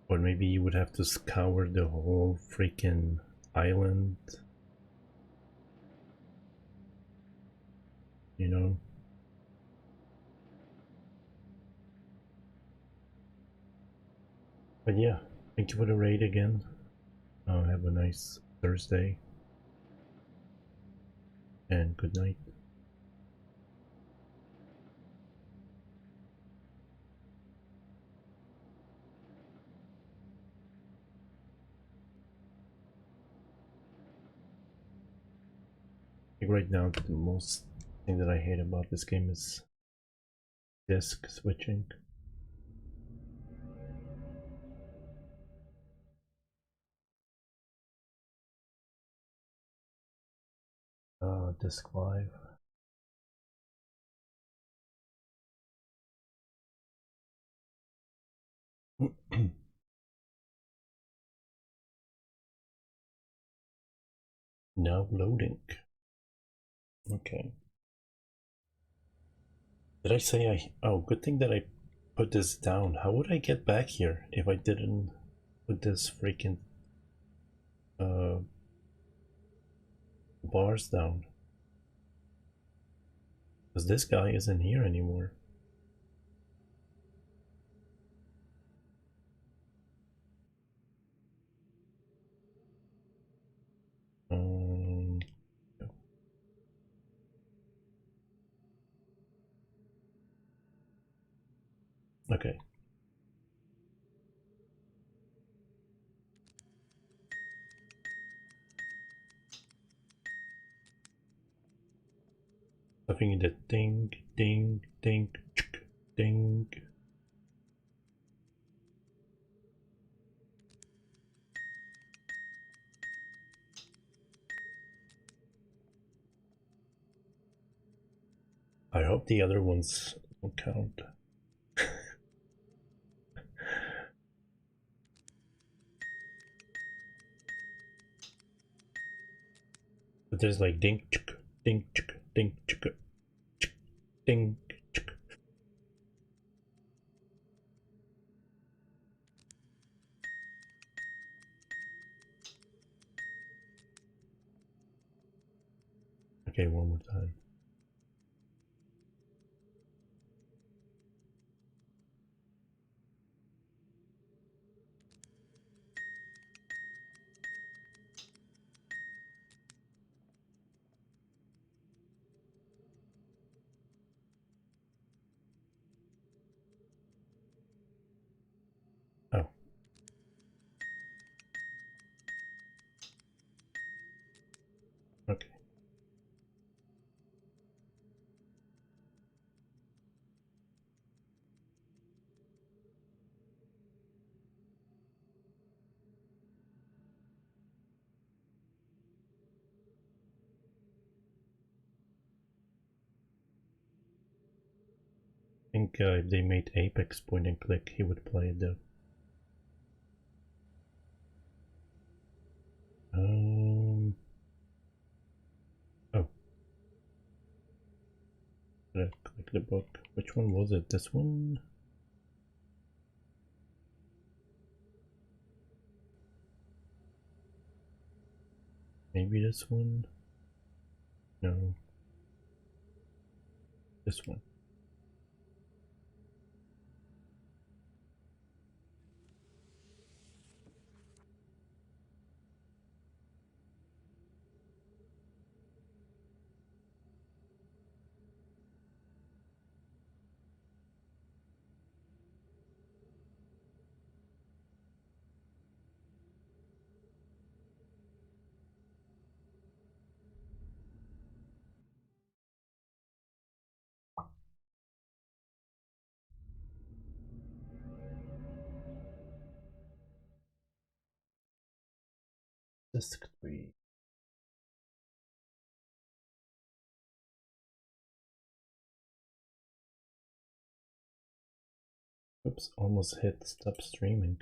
Or maybe you would have to scour the whole freaking island. You know? But yeah, thank you for the raid again. Have a nice Thursday. And good night. Like right now, the most thing that I hate about this game is disk switching. Disk 5. Now loading. Okay. Did I say oh, good thing that I put this down. How would I get back here if I didn't put this freaking bars down? Because this guy isn't here anymore. Okay. I think the ding, ding, ding, ding. I hope the other ones don't count. But there's like ding, ding, ding, ding. Okay, one more time. Oh. Okay. I think if they made Apex point and click, he would play it though. Oh. Let's click the book. Which one was it? This one? Maybe this one? No. This one. Disc 3. Oops, almost hit stop streaming.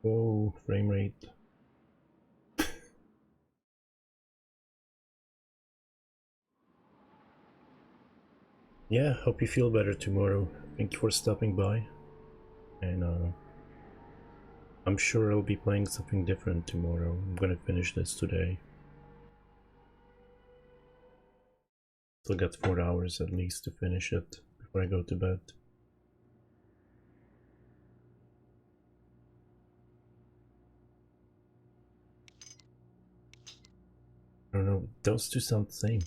Whoa, frame rate. Yeah, hope you feel better tomorrow. Thank you for stopping by. And I'm sure I'll be playing something different tomorrow. I'm gonna finish this today. Still got 4 hours at least to finish it before I go to bed. I don't know, those two sound the same.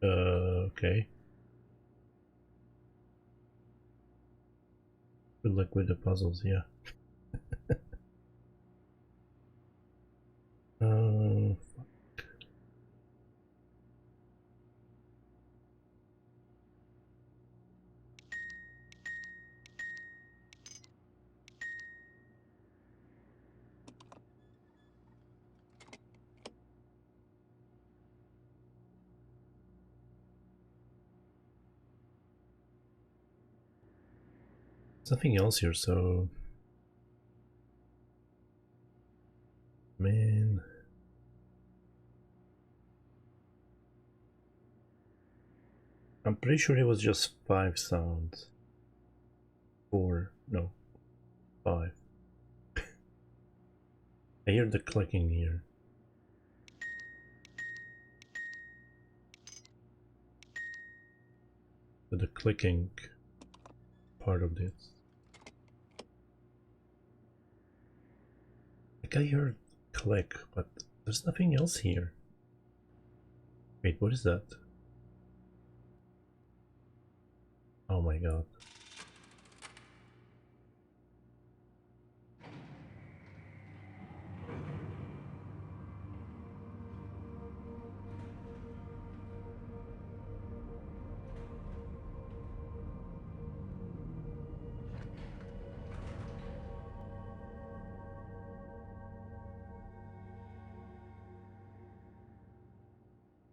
Okay. Good luck with the puzzles, yeah. Fuck. There's nothing else here, so... Man... I'm pretty sure it was just 5 sounds. 4, no, 5. I hear the clicking here. The clicking part of this. Like I heard click, but there's nothing else here. Wait, what is that? Oh my god.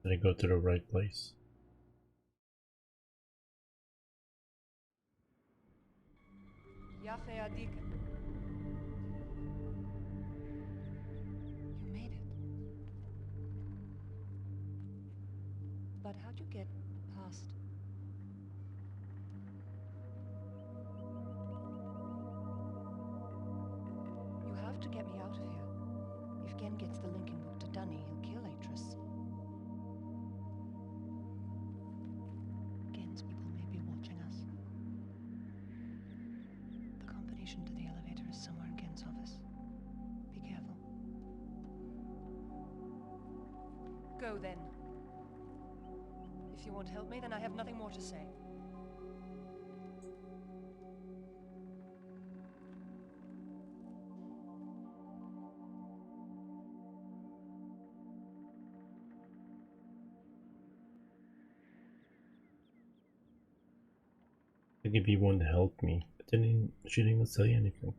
Did I go to the right place? You made it. But how'd you get past? You have to get me out of here. If Gen gets the linking book to Dunny, he'll kill Atris. Gen's people may be watching us. The combination to the elevator is somewhere in Gen's office. Be careful. Go then. If you won't help me, then I have nothing more to say. I think if you won't help me. She didn't even say anything.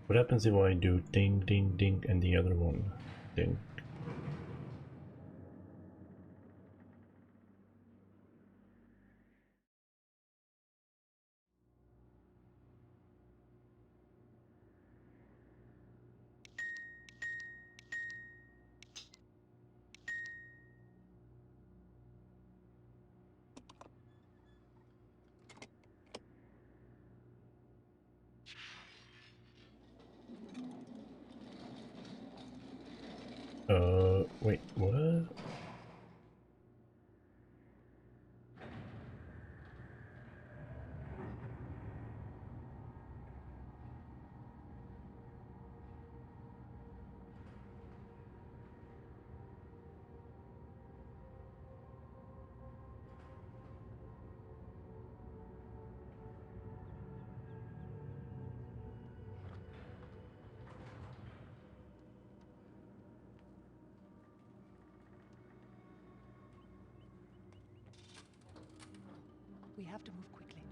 What happens if I do ding ding ding and the other one ding? Wait, what? We have to move quickly.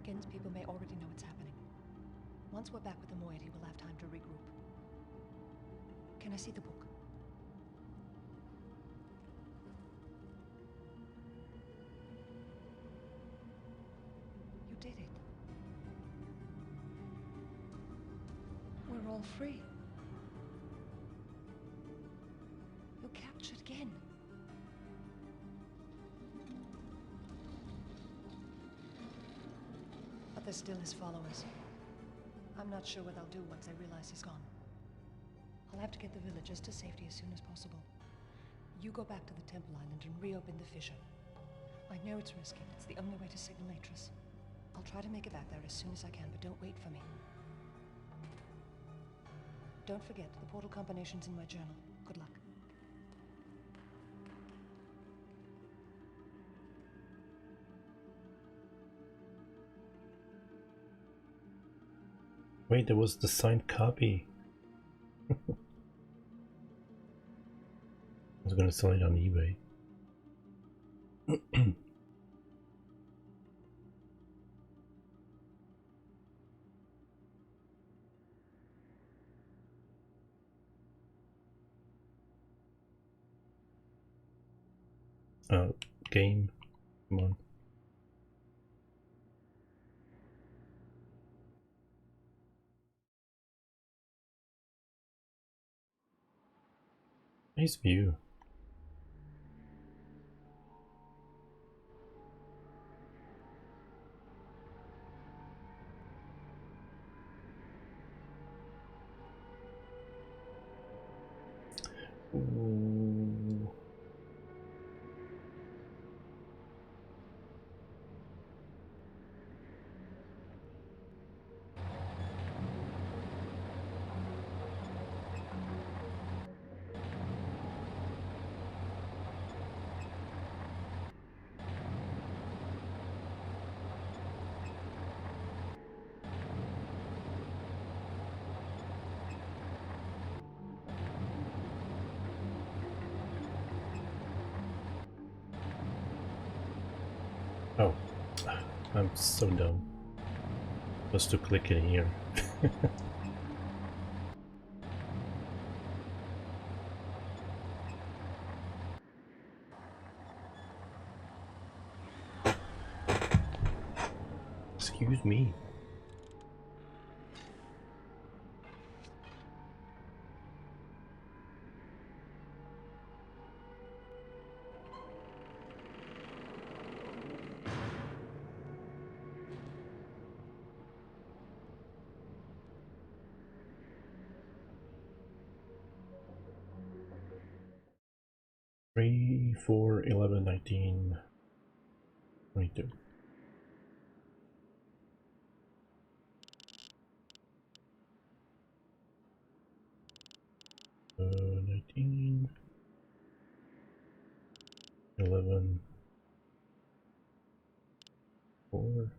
Gen's people may already know what's happening. Once we're back with the moiety, we'll have time to regroup. Can I see the book? You did it. We're all free. You captured Gen. But there's still his followers. I'm not sure what I'll do once I realize he's gone. I'll have to get the villagers to safety as soon as possible. You go back to the Temple Island and reopen the fissure. I know it's risky, but it's the only way to signal Atris. I'll try to make it back there as soon as I can, but don't wait for me. Don't forget, the portal combination's in my journal. Good luck. Wait, there was the signed copy. I was gonna sell it on eBay. game. Come on. Nice view. Ooh. Oh, I'm so dumb. Supposed to click it here. Excuse me. Three, 4, 11, 19, 22. 19, 11, 4.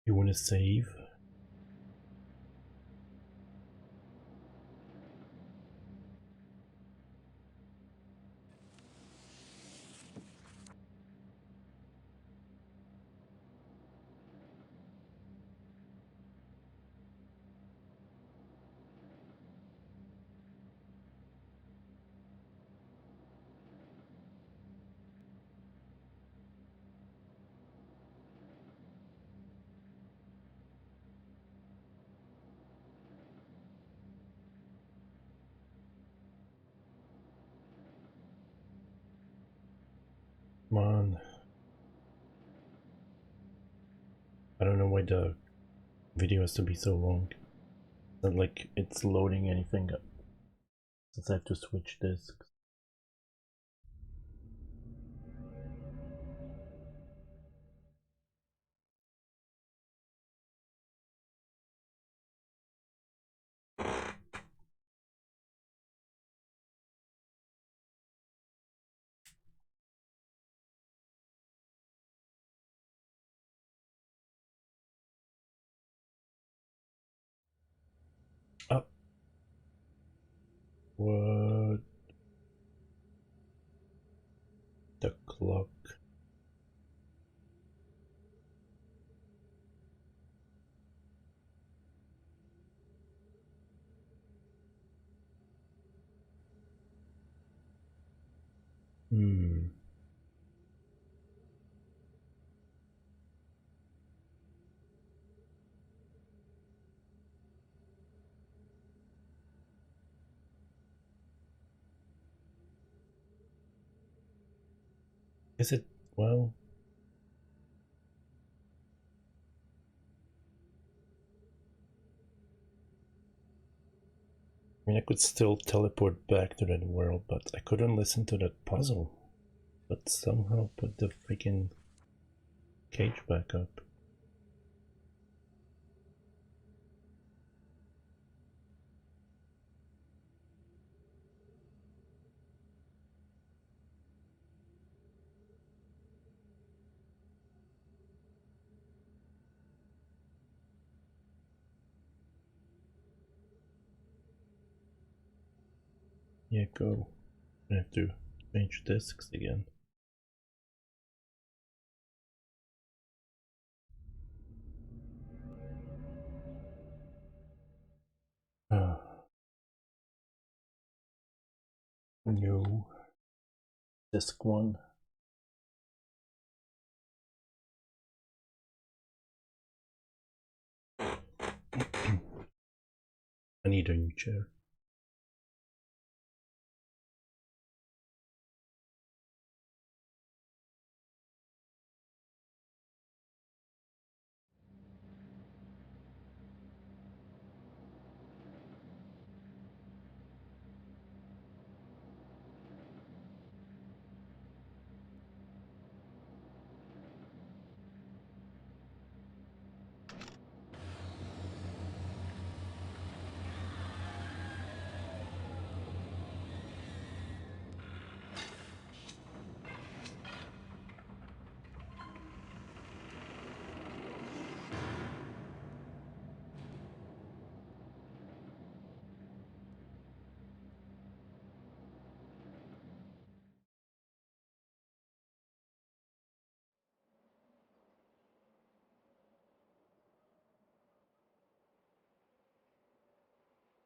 You want to save? Come on. I don't know why the video has to be so long. It's not like it's loading anything up. Since I have to switch discs. Oh. What? The clock. Hmm. Is it? Well, I mean, I could still teleport back to that world, but I couldn't listen to that puzzle. But somehow put the freaking cage back up. Yeah, go. I have to change discs again. Ah. No. Disc 1. I need a new chair.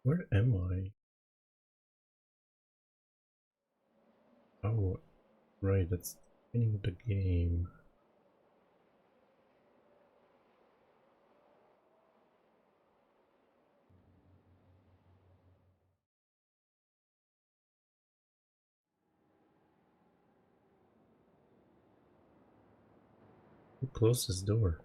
Where am I? Oh, right, that's the beginning of the game. Who closed this door?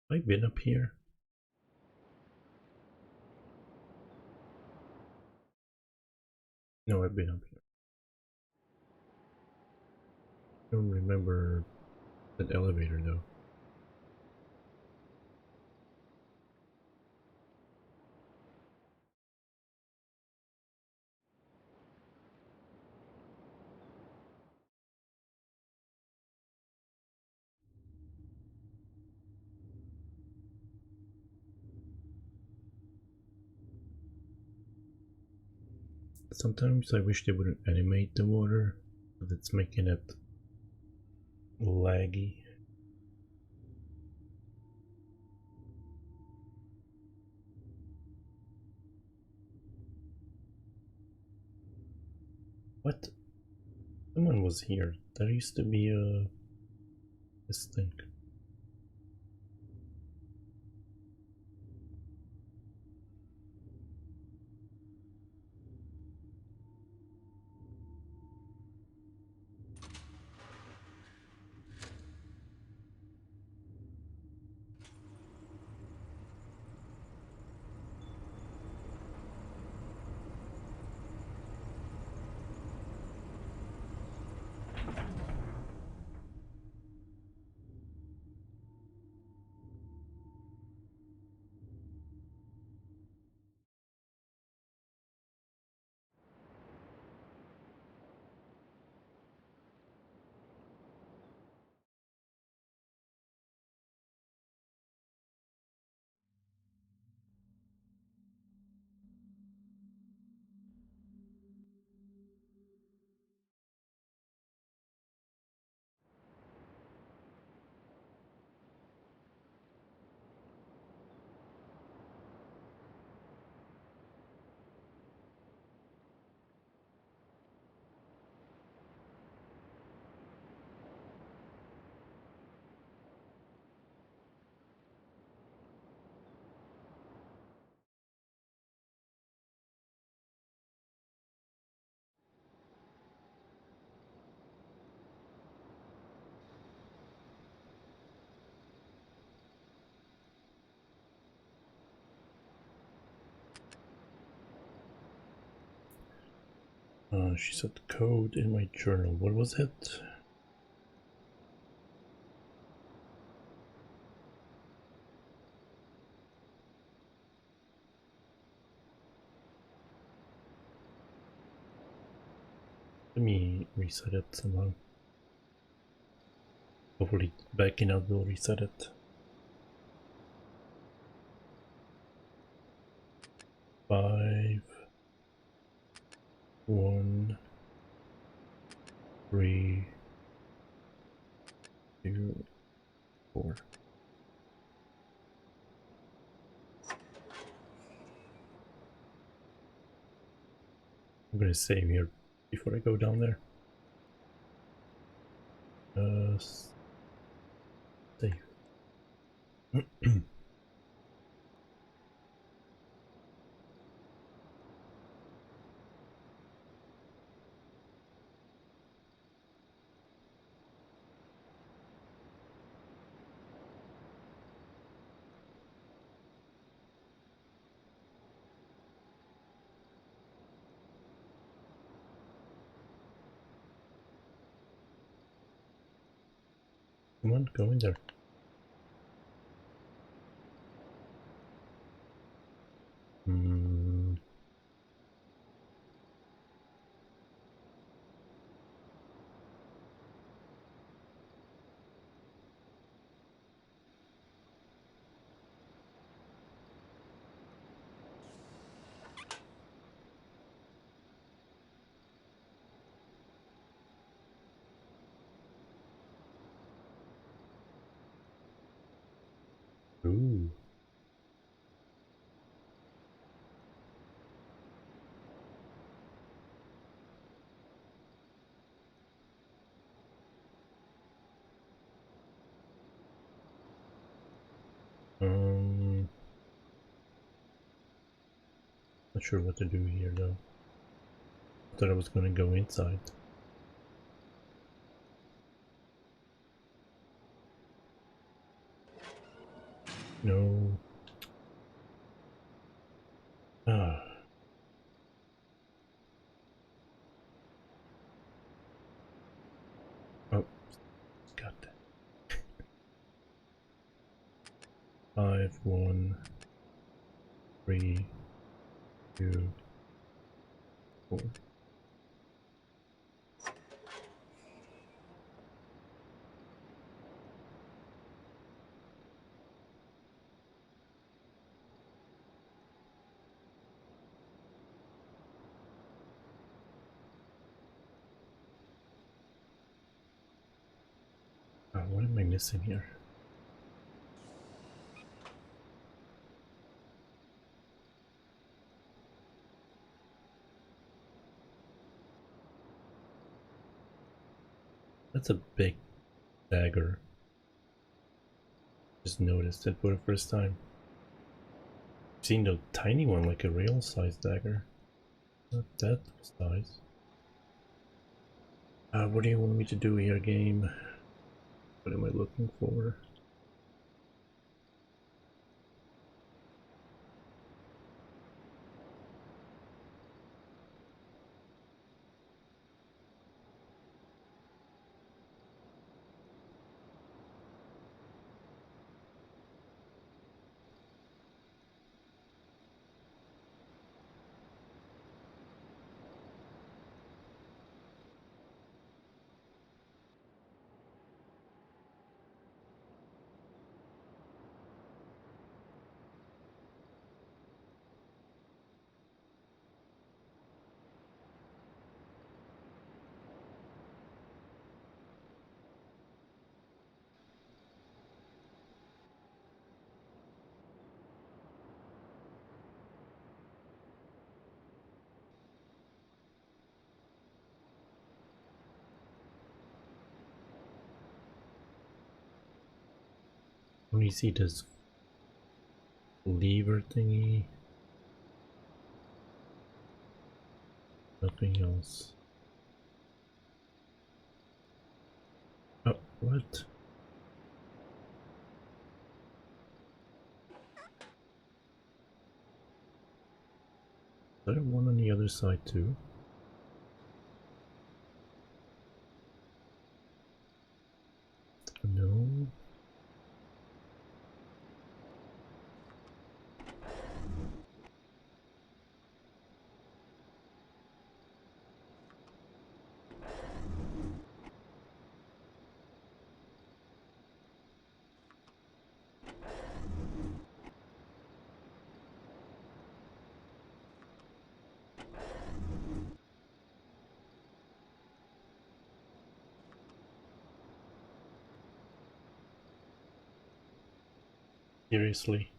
Have I been up here? No, I've been up here. I don't remember that elevator though. Sometimes I wish they wouldn't animate the water, but it's making it laggy. What? Someone was here. There used to be this thing. She said code in my journal. What was it? Let me reset it somehow. Hopefully backing out will reset it. 5, 1, 3, 2, 4. I'm gonna save here before I go down there. Save. Come on, go in there. Ooh. Not sure what to do here though. I thought I was gonna go inside. No. Ah. Oh, got that. 5, 1, 3, 2, 4. What am I missing here? That's a big dagger. Just noticed it for the first time. I've seen the tiny one, like a real size dagger. Not that size. What do you want me to do here, game? What am I looking for? Only see this lever thingy. Nothing else. Oh, what? Is there one on the other side too? Seriously.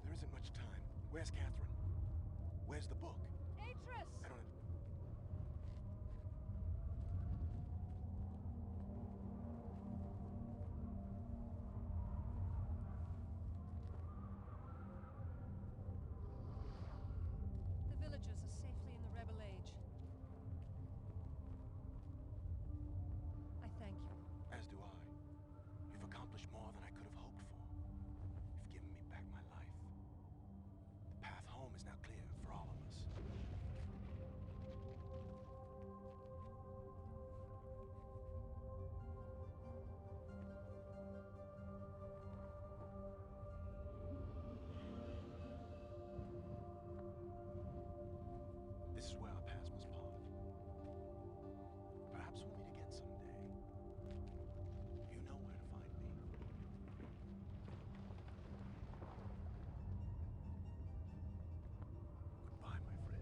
There isn't much time. Where's Catherine? Where's the book? Atris! I don't... The villagers are safely in the Rebel Age. I thank you. As do I. You've accomplished more than I could have hoped for. You've given me back my life. The path home is now clear for all of us. This is where our paths must part. Perhaps we'll meet again someday. You know where to find me. Goodbye, my friend.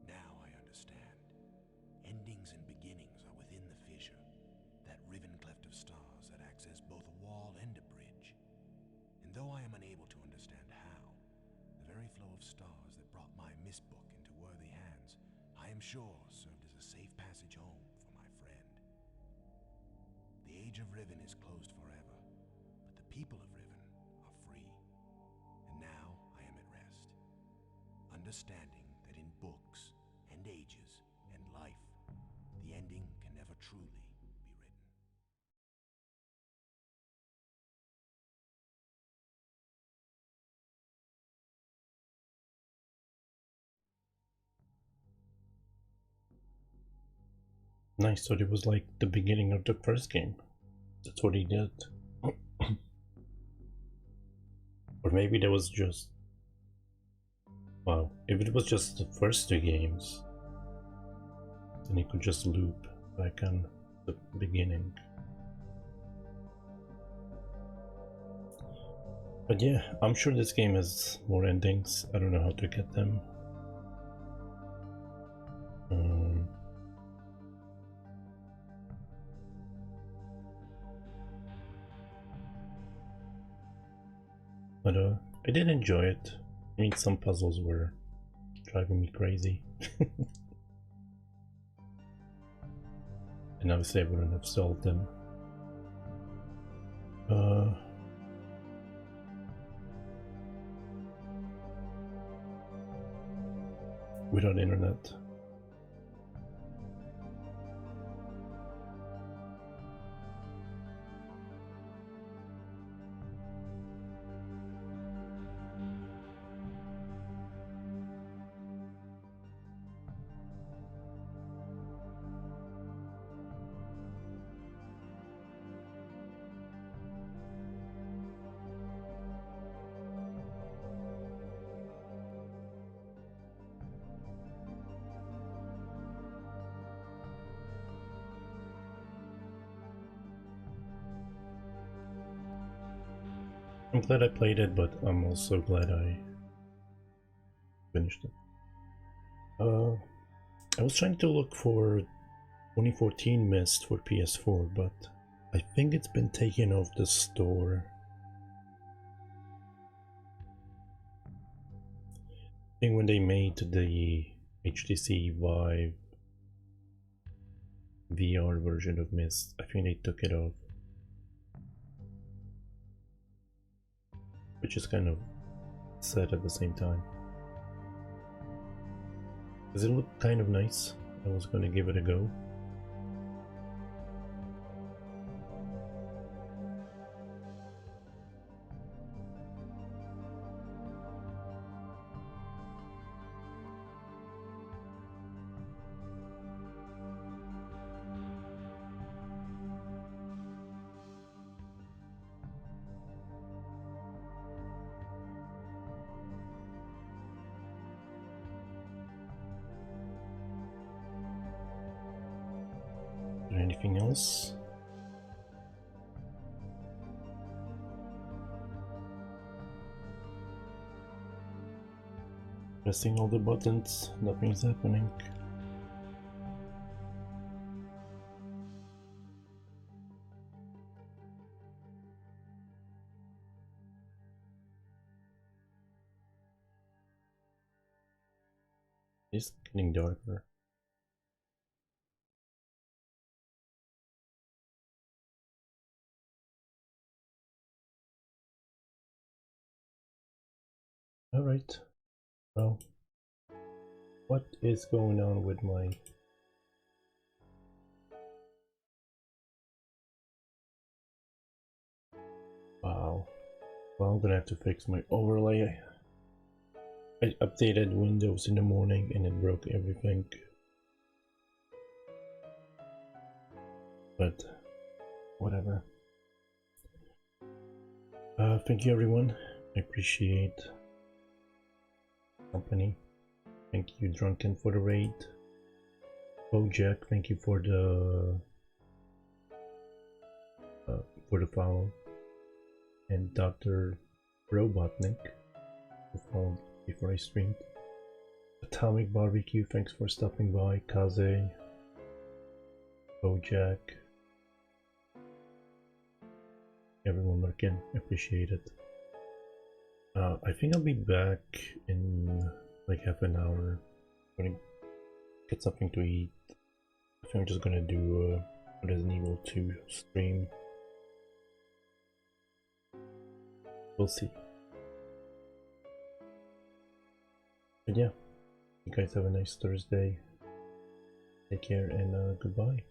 Now I understand. Endings and beginnings are within the fissure, that riven cleft of stars that acts as both a wall and a bridge. And though I am unable to understand how, the very flow of stars that brought my mistbook into worthy hands, I am sure served as a safe passage home for my friend. The age of Riven is closed forever, but the people of Riven are free. And now I am at rest, understanding that in books and ages and life, the ending can never truly be written. Nice, so it was like the beginning of the first game. That's what he did. Or maybe that was just... Wow, if it was just the first two games, then he could just loop back on the beginning. But yeah, I'm sure this game has more endings. I don't know how to get them. But I did enjoy it. I mean, some puzzles were driving me crazy. And obviously I wouldn't have solved them. Without internet. I'm glad I played it, but I'm also glad I finished it. I was trying to look for 2014 Mist for PS4, but I think it's been taken off the store. I think when they made the HTC Vive VR version of Mist, I think they took it off. Which is kind of sad at the same time. Does it look kind of nice? I was gonna give it a go. Anything else? Pressing all the buttons, nothing's happening. It's getting darker. Alright, well, what is going on with my... Wow, well, I'm gonna have to fix my overlay. I updated Windows in the morning and it broke everything. But, whatever. Thank you everyone, I appreciate company. Thank you Drunken for the raid. Bojack, thank you for the follow. And Dr. Robotnik, who followed before I streamed. Atomic Barbecue, thanks for stopping by. Kaze, Bojack, everyone lurking, appreciate it. I think I'll be back in like half an hour. I'm gonna get something to eat. I think I'm just gonna do Resident Evil 2 stream. We'll see. But yeah, you guys have a nice Thursday. Take care and goodbye.